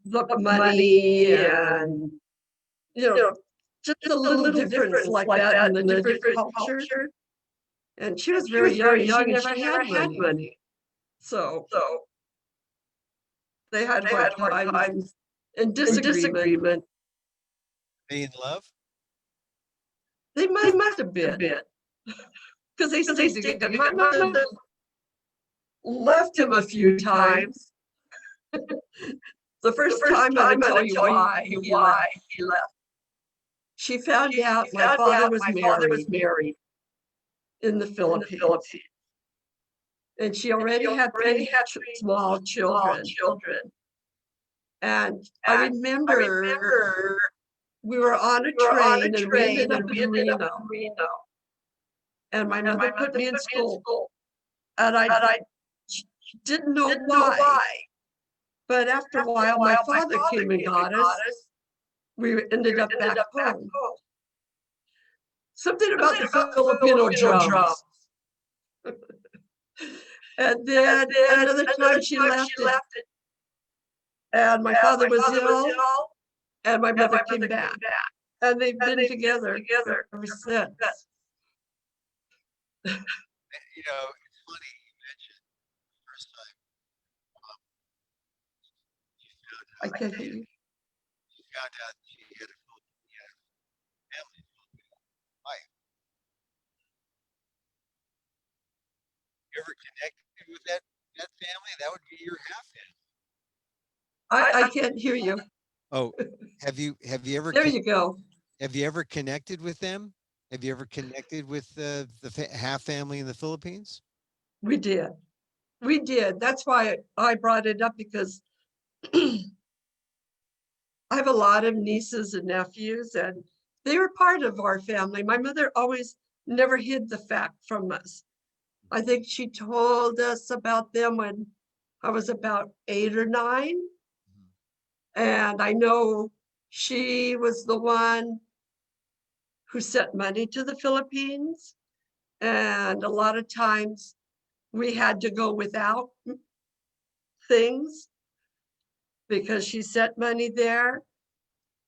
the money, and just a little difference like that in the different culture. And she was very young and she never had money. So they had hard times and disagreement. They in love? They must have been, because they stayed together. My mother left him a few times. The first time I tell you why he left. She found out my father was married in the Philippines. And she already had 3 small children. And I remember we were on a train and we ended up in Reno. And my mother put me in school. And I didn't know why. But after a while, my father came and got us. We ended up back home. Something about the Filipino drums. And then another time she left it. And my father was ill. And my mother came back. And they've been together ever since. It's funny you mentioned the first time I can't hear you. found out she had a family. Life. You ever connected with that family? That would be your half family. I can't hear you. Oh, have you ever There you go. have you ever connected with them? Have you ever connected with the half family in the Philippines? We did. We did. That's why I brought it up, because I have a lot of nieces and nephews, and they were part of our family. My mother always never hid the fact from us. I think she told us about them when I was about 8 or 9. And I know she was the one who sent money to the Philippines. And a lot of times we had to go without things because she sent money there.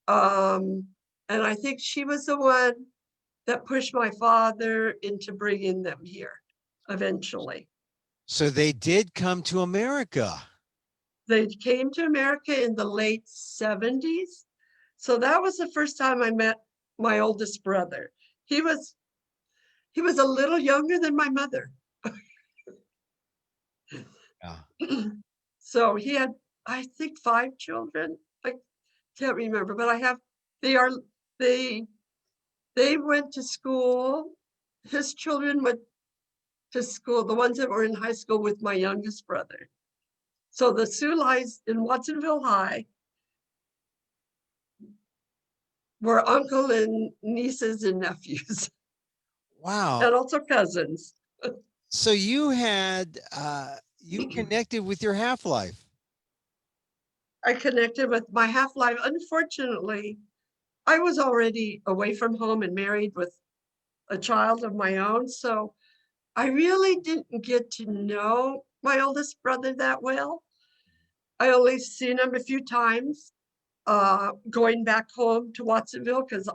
And I think she was the one that pushed my father into bringing them here eventually. So they did come to America. They came to America in the late 70s. So that was the first time I met my oldest brother. He was a little younger than my mother. Yeah. So he had, I think, 5 children. I can't remember, but they went to school. His children went to school, the ones that were in high school with my youngest brother. So the Sulays in Watsonville High were uncle and nieces and nephews, Wow. and also cousins. So you had you connected with your half-life. I connected with my half-life. Unfortunately, I was already away from home and married with a child of my own. So I really didn't get to know my oldest brother that well. I only seen him a few times going back home to Watsonville, because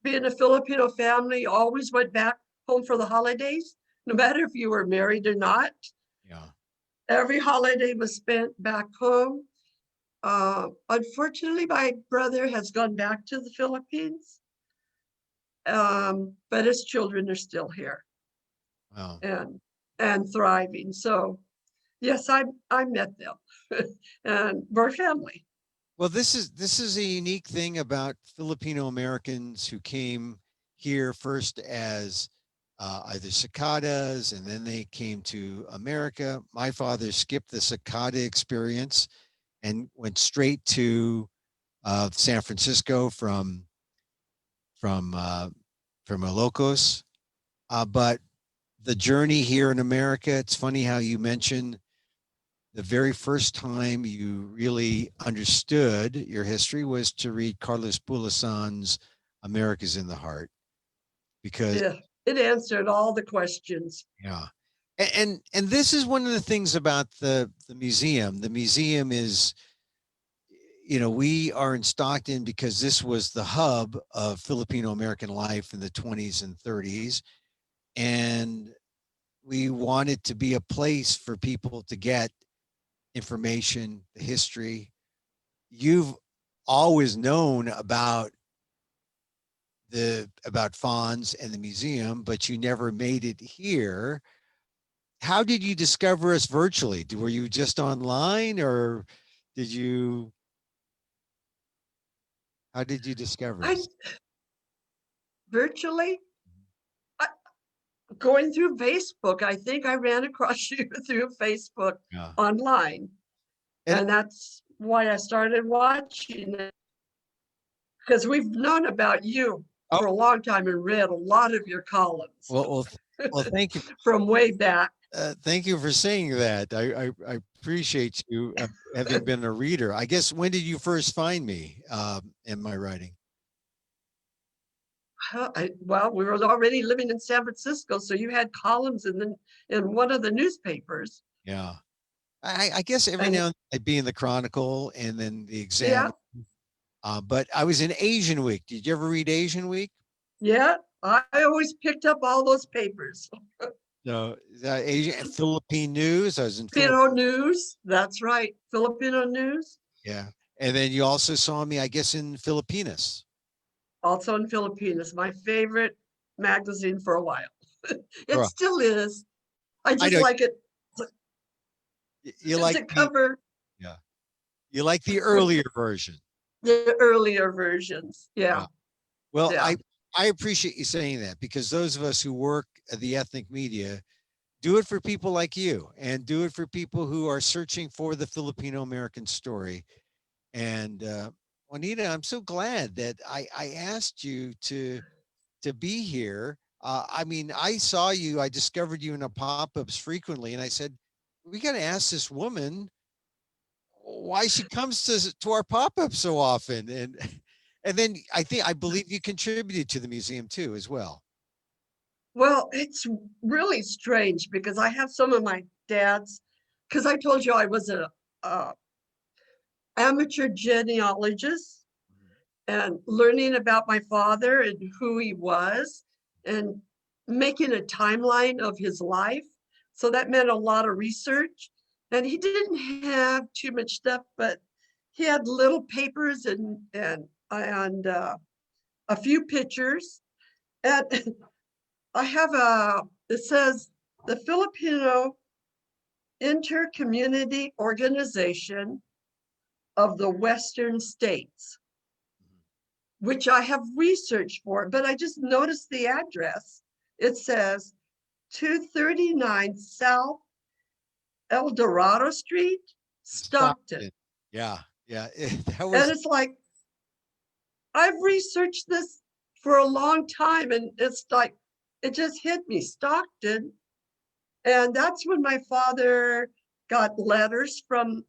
being a Filipino family, always went back home for the holidays, no matter if you were married or not. Yeah. Every holiday was spent back home. Unfortunately, my brother has gone back to the Philippines, but his children are still here Wow. and thriving. So yes, I met them, and we're family. Well, this is a unique thing about Filipino Americans who came here first as either cicadas, and then they came to America. My father skipped the cicada experience and went straight to San Francisco from Ilocos. But the journey here in America, it's funny how you mentioned the very first time you really understood your history was to read Carlos Bulasan's America's in the Heart. Because Yeah, it answered all the questions. yeah. And this is one of the things about the museum. The museum is, we are in Stockton because this was the hub of Filipino American life in the 20s and 30s. And we wanted to be a place for people to get information, the history. You've always known about FANHS and the museum, but you never made it here. How did you discover us virtually? Were you just online, or did you? How did you discover I us? virtually going through Facebook. I think I ran across you through Facebook Yeah. online. And that's why I started watching it, because we've known about you for a long time and read a lot of your columns Well, thank you. from way back. Thank you for saying that. I appreciate you having been a reader. I guess, when did you first find me in my writing? Well, we were already living in San Francisco, so you had columns in one of the newspapers. Yeah. I guess every now and then I'd be in the Chronicle and then the Exam. Yeah, But I was in Asian Week. Did you ever read Asian Week? yeah, I always picked up all those papers. No, Asian Philippine News. I was in Filipino news, that's right, Filipino news. Yeah, And then you also saw me, I guess, in Filipinas. Also in Filipinas, my favorite magazine for a while. It Right. still is. I I just know like it you like to cover yeah, you like the earlier version. the earlier versions. Yeah. Yeah, Well, yeah. I appreciate you saying that, because those of us who work at the ethnic media do it for people like you, and do it for people who are searching for the Filipino American story. And Juanita, I'm so glad that I asked you to be here. I mean, I saw you, I discovered you in a pop-ups frequently, and I said, we got to ask this woman why she comes to our pop-up so often. And then I believe you contributed to the museum too as well. Well, it's really strange because I have some of my dad's, because I told you I was a amateur genealogist, and learning about my father and who he was and making a timeline of his life. So that meant a lot of research. And he didn't have too much stuff, but he had little papers and a few pictures. And I have it says the Filipino Intercommunity Organization of the Western States, which I have researched for, but I just noticed the address. It says 239 South El Dorado Street, Stockton. Yeah, yeah. That And was it's like, I've researched this for a long time, and it's like, it just hit me, Stockton. And that's when my father got letters from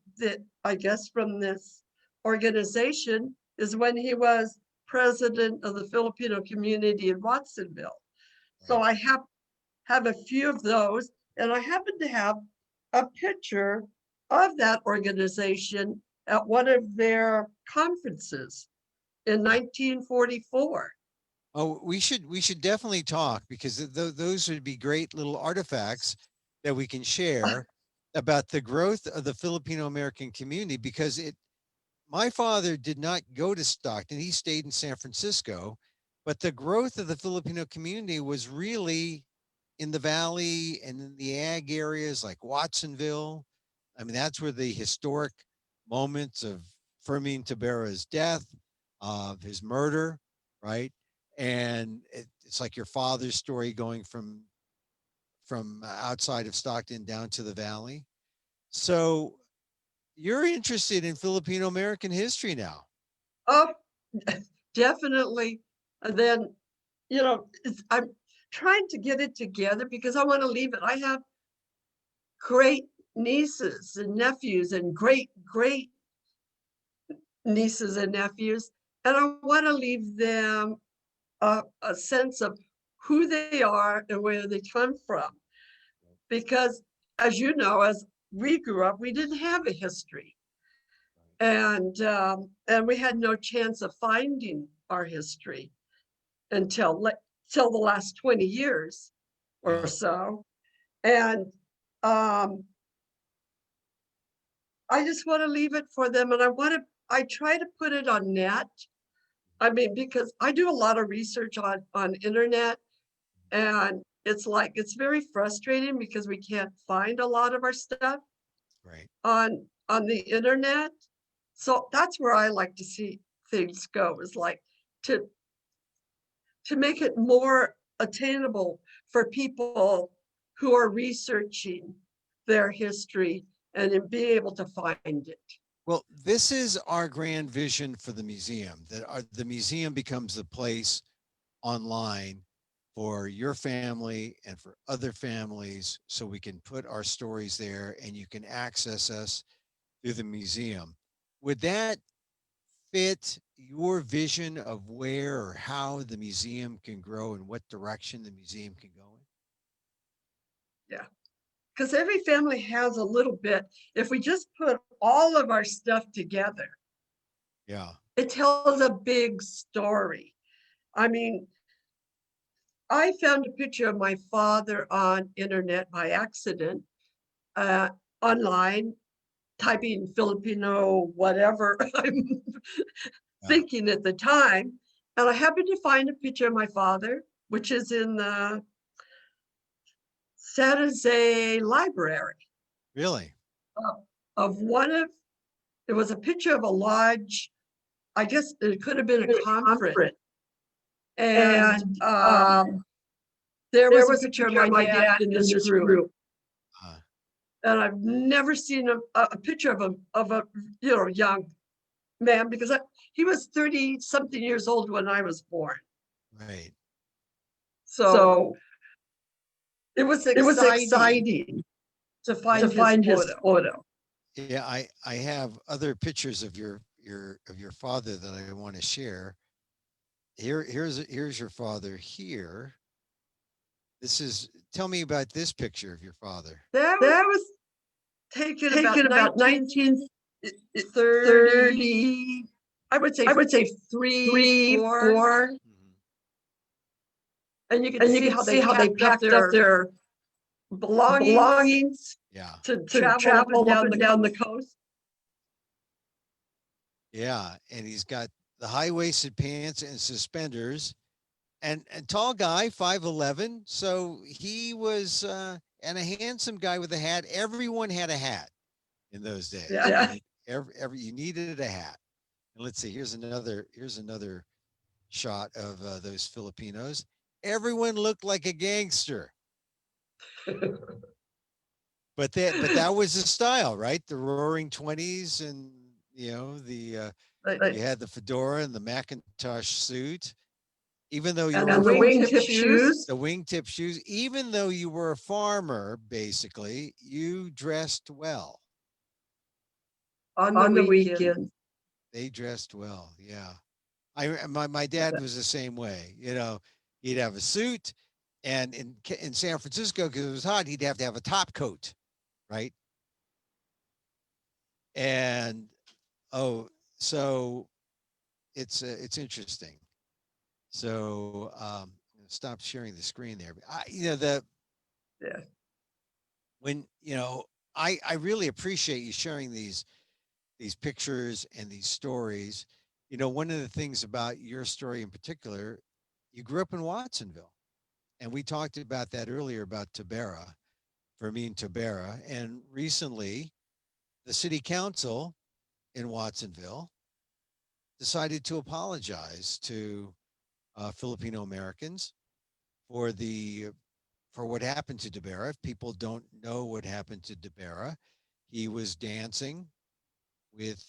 I guess from this organization, is when he was president of the Filipino community in Watsonville. So right. I have a few of those, and I happen to have a picture of that organization at one of their conferences in 1944. Oh, we should definitely talk, because those would be great little artifacts that we can share about the growth of the Filipino American community, because my father did not go to Stockton. He stayed in San Francisco, but the growth of the Filipino community was really in the valley and in the ag areas like Watsonville. I mean, that's where the historic moments of Fermin Tabera's death, of his murder, right? And it's like your father's story, going from outside of Stockton down to the valley. So you're interested in Filipino American history now. Oh, definitely. And then, I'm trying to get it together because I want to leave it. I have great nieces and nephews and great great nieces and nephews, and I want to leave them a sense of who they are and where they come from. Because, as you know, as we grew up, we didn't have a history, and we had no chance of finding our history until the last 20 years or Yeah. so. And um, I just want to leave it for them. And I try to put it on net. I mean, because I do a lot of research on internet, and it's like, it's very frustrating because we can't find a lot of our stuff Right. on the internet. So that's where I like to see things go, is like to make it more attainable for people who are researching their history and be able to find it. Well, this is our grand vision for the museum, that the museum becomes the place online for your family and for other families, so we can put our stories there and you can access us through the museum. Would that fit your vision of where or how the museum can grow and what direction the museum can go in? Yeah, because every family has a little bit. If we just put all of our stuff together, Yeah. it tells a big story. I mean, I found a picture of my father on internet by accident, uh, online, typing Filipino, whatever I'm thinking at the time. And I happened to find a picture of my father, which is in the San Jose Library Really? of it was a picture of a lodge. I guess it could have been a conference. And there was a picture of my dad in this group. Uh, And I've never seen a picture of a young man, because he was 30 something years old when I was born. right. So it was exciting to find his photo. Yeah, I have other pictures of your father that I want to share. Here's your father here. Tell me about this picture of your father. That was taken about 1930. I would say 3, 4. Mhm. And you can see how they packed up their belongings Yeah. to travel up and down the coast. Yeah, and he's got the high-waisted pants and suspenders, and tall guy, 5'11". So he was and a handsome guy with a hat. Everyone had a hat in those days. Yeah. I mean, every you needed a hat. And let's see, here's another shot of those Filipinos. Everyone looked like a gangster. But that was the style, right? The Roaring '20s, and the you had the fedora and the Macintosh suit. Even though you And were the wingtip shoes. the wingtip shoes, even though you were a farmer, basically, you dressed well. On the weekend. They dressed well, yeah. My dad was the same way. He'd have a suit, and in San Francisco, because it was hot, he'd have to have a top coat, right? And so it's interesting. So stop sharing the screen there. But Yeah. when I really appreciate you sharing these pictures and these stories. One of the things about your story in particular, you grew up in Watsonville, and we talked about that earlier about Tabera, Fermin Tabera, and recently the city council in Watsonville decided to apologize to Filipino Americans for what happened to Tabera. If people don't know what happened to Tabera, he was dancing with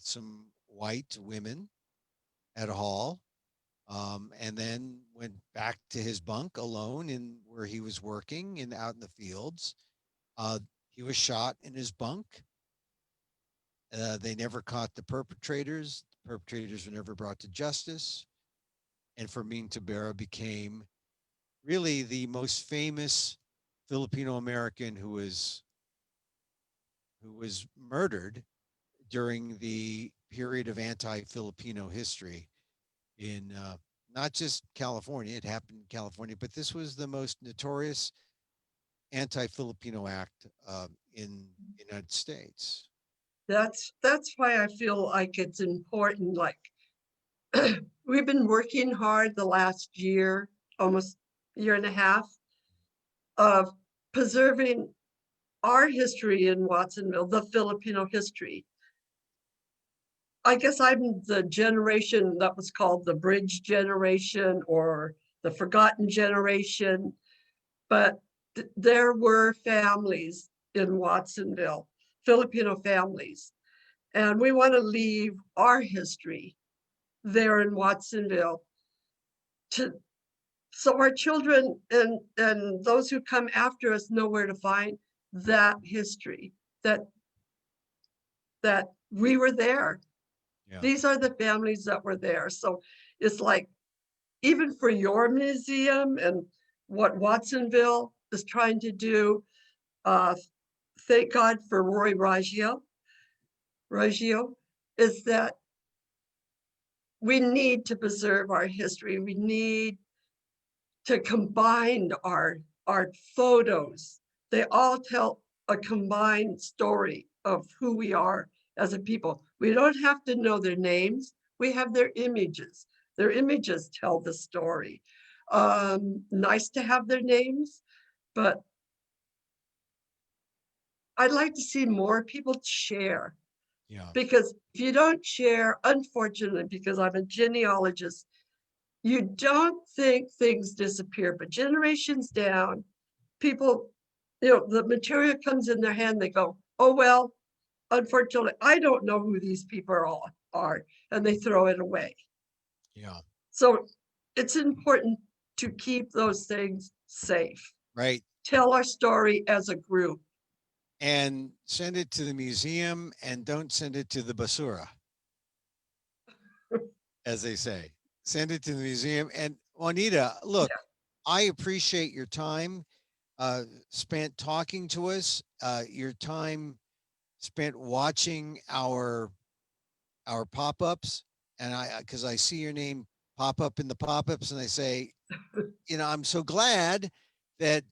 some white women at a hall, and then went back to his bunk alone in where he was working and out in the fields. Uh, he was shot in his bunk. They never caught the perpetrators. The perpetrators were never brought to justice. And Fermin Tabera became really the most famous Filipino American who was murdered during the period of anti-Filipino history in not just California. It happened in California, but this was the most notorious anti-Filipino act in the United States. That's why I feel like it's important. Like we've been working hard the last year, almost year and a half, of preserving our history in Watsonville, the Filipino history. I guess I'm the generation that was called the bridge generation or the forgotten generation, but there were families in Watsonville, Filipino families, and we want to leave our history there in Watsonville so our children and those who come after us know where to find that history, that we were there. Yeah. These are the families that were there. So it's like, even for your museum and what Watsonville is trying to do, thank God for Roy Raggio, is that we need to preserve our history. We need to combine our photos. They all tell a combined story of who we are as a people. We don't have to know their names. We have their images. Their images tell the story. Nice to have their names, but I'd like to see more people share, Yeah. because if you don't share, unfortunately, because I'm a genealogist, you don't think things disappear, but generations down, people, the material comes in their hand, they go, oh, well, unfortunately, I don't know who these people are, and they throw it away. Yeah. So it's important to keep those things safe. Right. Tell our story as a group. And send it to the museum, and don't send it to the basura, as they say. Send it to the museum. And Juanita, look, Yeah. I appreciate your time spent talking to us, your time spent watching our pop-ups, and because I see your name pop up in the pop-ups, and I say, I'm so glad that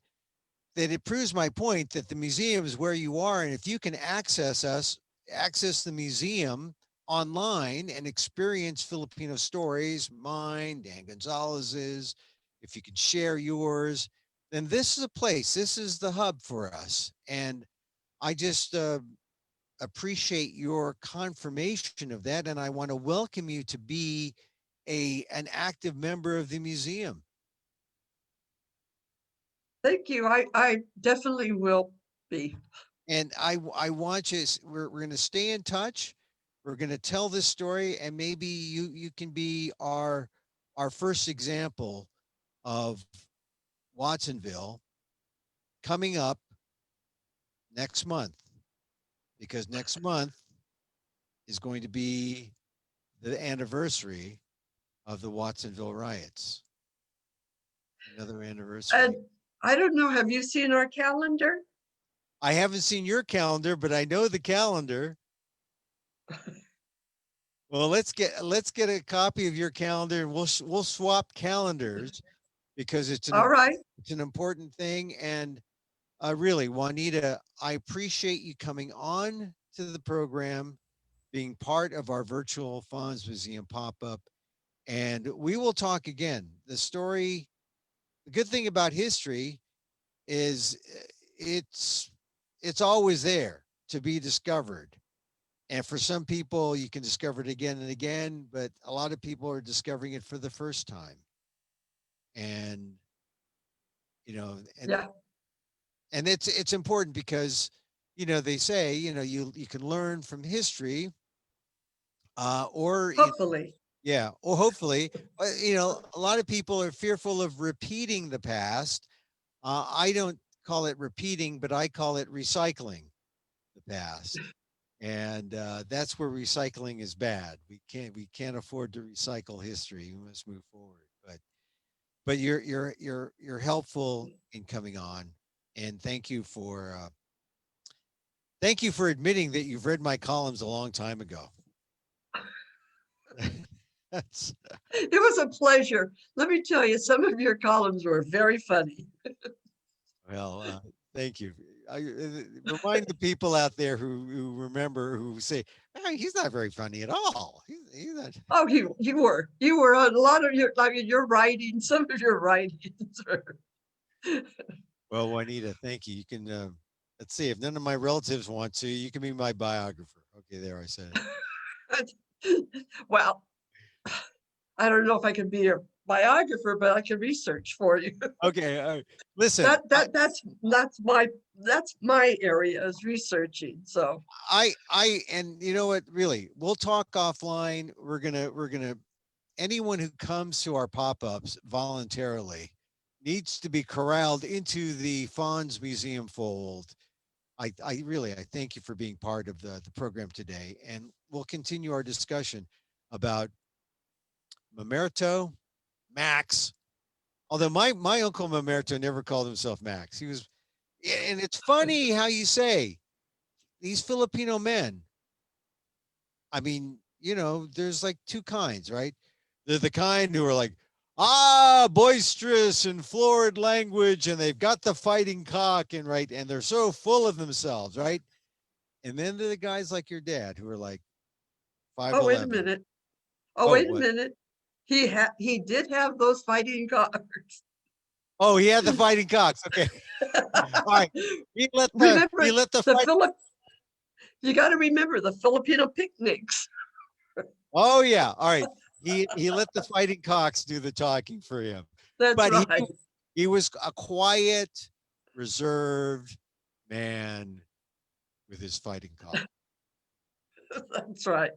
it proves my point that the museum is where you are, and if you can access the museum online and experience Filipino stories, mine, Dan Gonzalez's, if you can share yours, then this is a place, this is the hub for us. And I just appreciate your confirmation of that, and I want to welcome you to be an active member of the museum. Thank you. I definitely will be. And I want you, we're going to stay in touch. We're going to tell this story, and maybe you can be our first example of Watsonville coming up next month, because next month is going to be the anniversary of the Watsonville riots. Another anniversary. And I don't know, have you seen our calendar? I haven't seen your calendar, but I know the calendar. Well, let's get a copy of your calendar, and we'll swap calendars, because All right. it's an important thing. And really, Juanita, I appreciate you coming on to the program, being part of our virtual FANHS Museum pop-up, and we will talk again. The good thing about history is it's always there to be discovered. And for some people, you can discover it again and again, but a lot of people are discovering it for the first time. And Yeah, and it's important, because they say you can learn from history, or hopefully. yeah, or hopefully, a lot of people are fearful of repeating the past. I don't call it repeating, but I call it recycling the past. And that's where recycling is bad. We can't afford to recycle history. We must move forward. But you're helpful in coming on, and thank you for admitting that you've read my columns a long time ago. That's It was a pleasure. Let me tell you, some of your columns were very funny. well, thank you. Remind the people out there who remember, who say, "Hey, he's not very funny at all. He's not." Oh, you were on a lot of your writing, some of your writings were. Well, Juanita, thank you. You can let's see, if none of my relatives want to, you can be my biographer. Okay, there, I said it. Well, I don't know if I can be a biographer, but I can research for you. Okay, listen, That's my area, is researching. So and you know what? Really, we'll talk offline. We're gonna. Anyone who comes to our pop-ups voluntarily needs to be corralled into the FANHS Museum fold. I thank you for being part of the program today, and we'll continue our discussion about Mamerto, Max. Although my uncle Mamerto never called himself Max. He was, and it's funny how you say these Filipino men. I mean, there's like two kinds, right? They're the kind who are like, boisterous and florid language, and they've got the fighting cock, and right, and they're so full of themselves, right? And then there are the guys like your dad who are like Oh, wait a 5'11". minute. Oh, Oh, wait a what? minute. He did have those fighting cocks. Oh, he had the fighting cocks. Okay. All right. Remember He let the the fight. Philip. You got to remember the Filipino picnics. Oh yeah. All right. He let the fighting cocks do the talking for him. That's But right. he was a quiet, reserved man with his fighting cock. That's right.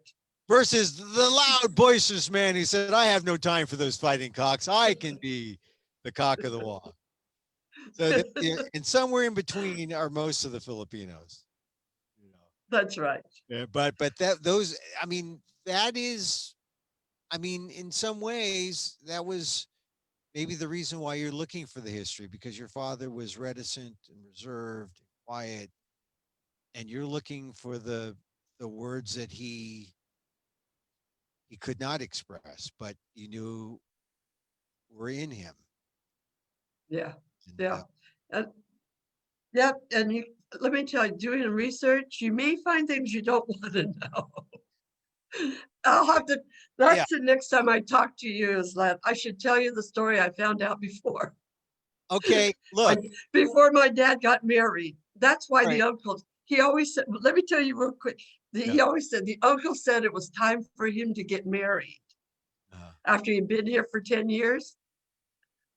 Versus the loud, boisterous man who said, I have no time for those fighting cocks. I can be the cock of the walk. So, and somewhere in between are most of the Filipinos. You know. That's right. Yeah, but that those, I mean, that is, I mean, in some ways, that was maybe the reason why you're looking for the history, because your father was reticent and reserved and quiet, and you're looking for the words that he could not express, but you knew were in him. Yeah. And, Yeah. And yeah. And you, let me tell you, doing research, you may find things you don't want to know. I'll have to, yeah. that's the next time I talk to you is that I should tell you the story I found out before. Okay. Look. Before my dad got married. That's why the Right. uncle, he always said, let me tell you real quick. He Yeah. always said the uncle said it was time for him to get married after he'd been here for 10 years.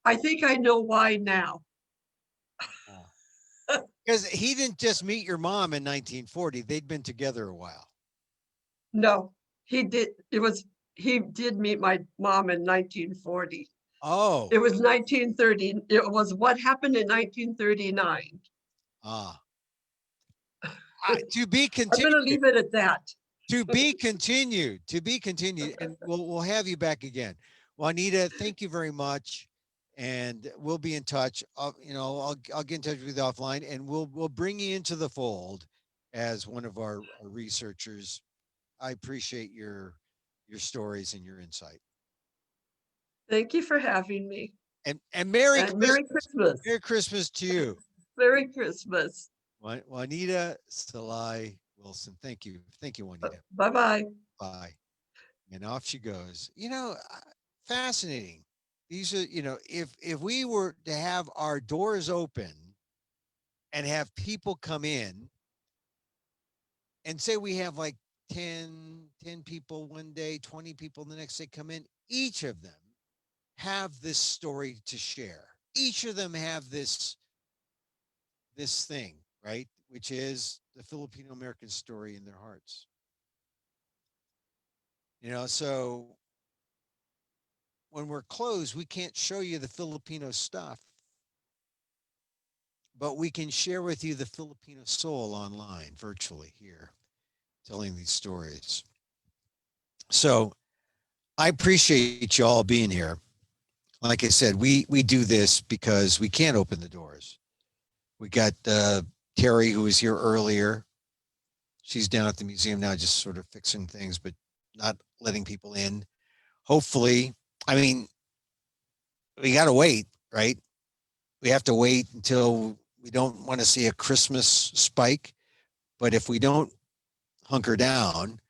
I think I know why now. Because he didn't just meet your mom in 1940. They'd been together a while. No, he did. He did meet my mom in 1940. Oh. It was 1930. It was what happened in 1939. To be I'm continued. going to leave it at that. To be continued. To be continued. And we'll have you back again. Juanita, thank you very much. And we'll be in touch. I'll get in touch with you offline, and we'll bring you into the fold as one of our researchers. I appreciate your stories and your insight. Thank you for having me. And Merry And Christmas. Merry Christmas. Merry Christmas to you. Merry Christmas. Juanita Sulay Wilson. Thank you. Thank you, Juanita. Bye-bye. Bye. And off she goes. Fascinating. These are, if we were to have our doors open and have people come in and say we have like 10 people one day, 20 people the next day come in, each of them have this story to share. Each of them have this thing, right? Which is the Filipino American story in their hearts. So when we're closed, we can't show you the Filipino stuff, but we can share with you the Filipino soul online, virtually here, telling these stories. So I appreciate you all being here. Like I said, we do this because we can't open the doors. We got Terri, who was here earlier. She's down at the museum now, just sort of fixing things, but not letting people in. Hopefully, I mean, we got to wait, right? We have to wait until we don't want to see a Christmas spike. But if we don't hunker down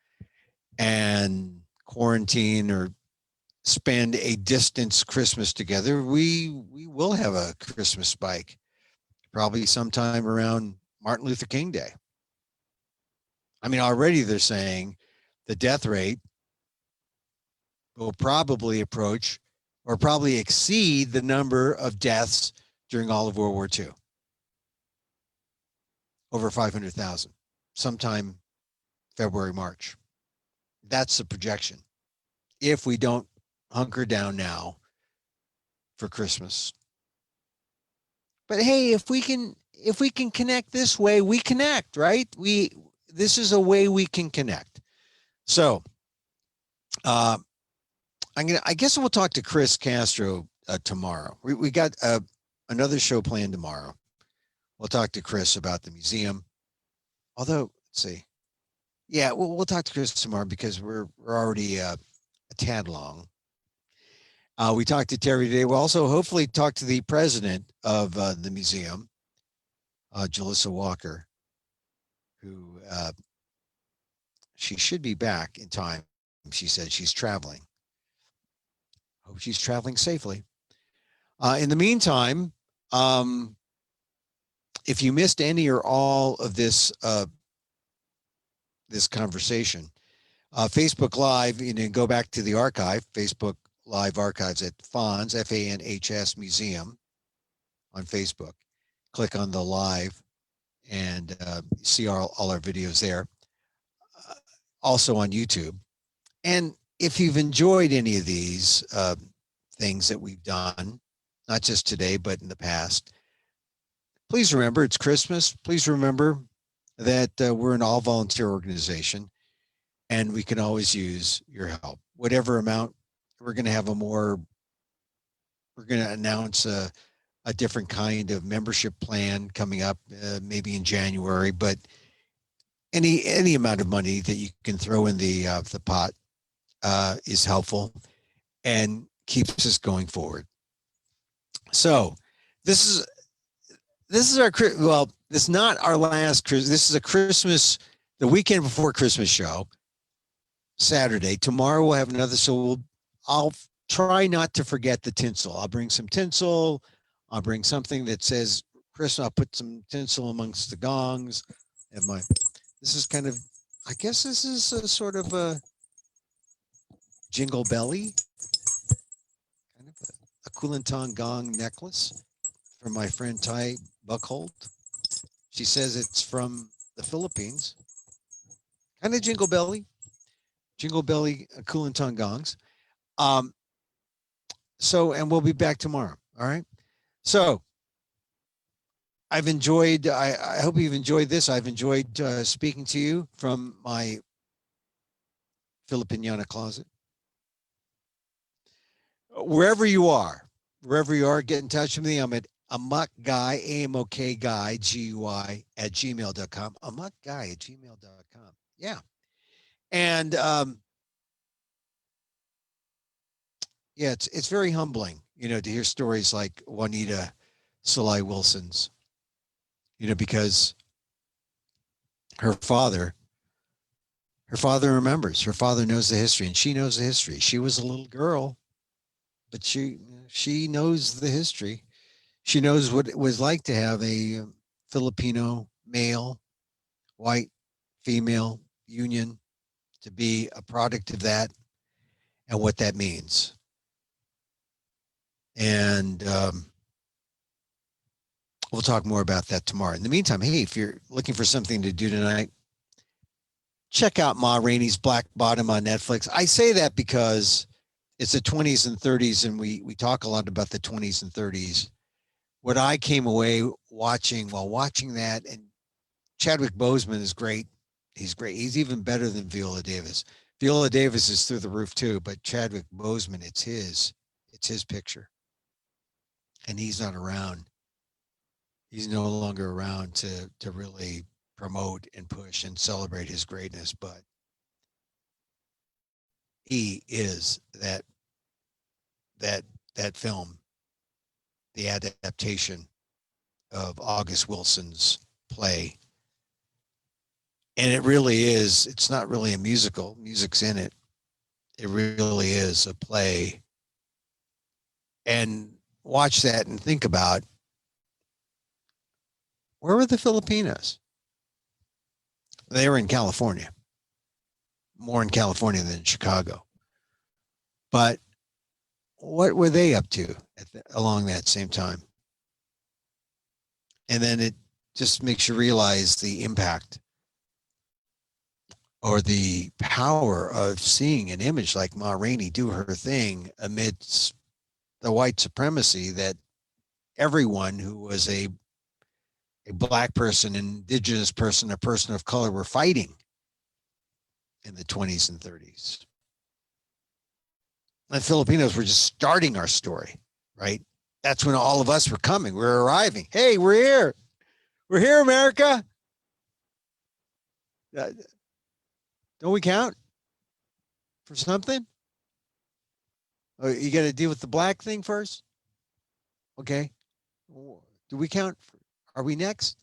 and quarantine or spend a distance Christmas together, we will have a Christmas spike, probably sometime around Martin Luther King Day. I mean, already they're saying the death rate will probably approach or probably exceed the number of deaths during all of World War II. Over 500,000, sometime February, March. That's the projection. If we don't hunker down now for Christmas. But hey, if we can connect this way, we connect, right? This is a way we can connect. So I guess we'll talk to Chris Castro tomorrow. We got another show planned tomorrow. We'll talk to Chris about the museum. Although, let's see. Yeah, we'll talk to Chris tomorrow because we're already a tad long. We talked to Terri today. We'll also hopefully talk to the president of the museum, Jalissa Walker, who she should be back in time. She said she's traveling. Hope she's traveling safely. In the meantime, if you missed any or all of this this conversation, Facebook Live, you know, go back to the archive, Facebook Live archives at FANHS, FANHS Museum on Facebook. Click on the live and see all our videos there. Also on YouTube. And if you've enjoyed any of these things that we've done, not just today, but in the past, please remember it's Christmas. Please remember that we're an all volunteer organization and we can always use your help. Whatever amount, we're going to have we're going to announce a different kind of membership plan coming up maybe in January, but any amount of money that you can throw in the pot is helpful and keeps us going forward. So this is our, well, this is not our last Christmas. This is a Christmas, the weekend before Christmas show, Saturday. Tomorrow we'll have another. So I'll try not to forget the tinsel. I'll bring some tinsel. I'll bring something that says Christmas. I'll put some tinsel amongst the gongs. And this is kind of, I guess this is a sort of a jingle belly, kind of a Kulantan gong necklace from my friend Ty Buckhold. She says it's from the Philippines. Kind of jingle belly Kulantan gongs. So, and we'll be back tomorrow. All right. So I've enjoyed, I hope you've enjoyed this. I've enjoyed speaking to you from my Filipiniana closet. Wherever you are, get in touch with me. I'm at amokguy, A-M-O-K guy, G-U-I at gmail.com. Amokguy at gmail.com. Yeah. And yeah, it's very humbling, you know, to hear stories like Juanita Sulay Wilson's, you know, because her father remembers, her father knows the history and she knows the history. She was a little girl, but she knows the history. She knows what it was like to have a Filipino male, white, female union, to be a product of that and what that means. And we'll talk more about that tomorrow. In the meantime, hey, if you're looking for something to do tonight, check out Ma Rainey's Black Bottom on Netflix. I say that because it's the 20s and 30s, and we talk a lot about the 20s and 30s. What I came away watching while watching that, and Chadwick Boseman is great. He's great. He's even better than Viola Davis. Viola Davis is through the roof too, but Chadwick Boseman, it's his picture. And he's not around. He's no longer around to really promote and push and celebrate his greatness, but he is that film, the adaptation of August Wilson's play. And it really is, it's not really a musical. Music's in it. It really is a play. And watch that and think about, where were the Filipinos? They were in California, more in California than Chicago. But what were they up to along that same time? And then it just makes you realize the impact or the power of seeing an image like Ma Rainey do her thing amidst the white supremacy that everyone who was a Black person, indigenous person, a person of color were fighting in the 20s and 30s. And Filipinos were just starting our story, right? That's when all of us were coming. We were arriving. Hey, we're here. We're here, America. Don't we count for something? Oh, you got to deal with the Black thing first? Okay. Do we count? Are we next?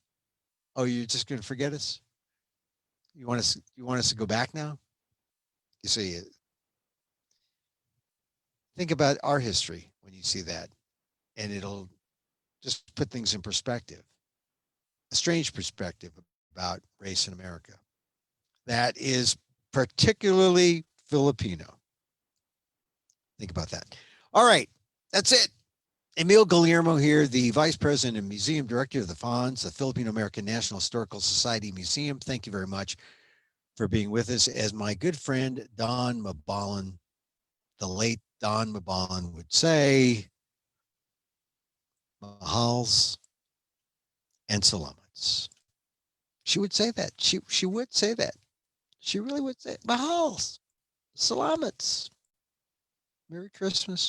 Oh, you're just going to forget us? You want us to go back now? You see, think about our history when you see that, and it'll just put things in perspective. A strange perspective about race in America that is particularly Filipino. Think about that. All right, that's it. Emil Guillermo here, the Vice President and Museum Director of the FANHS, the Filipino American National Historical Society Museum. Thank you very much for being with us. As my good friend Don Mabalan, the late Don Mabalan would say, mahals and salamats. She would say that. She would say that. She really would say mahals, salamats. Merry Christmas.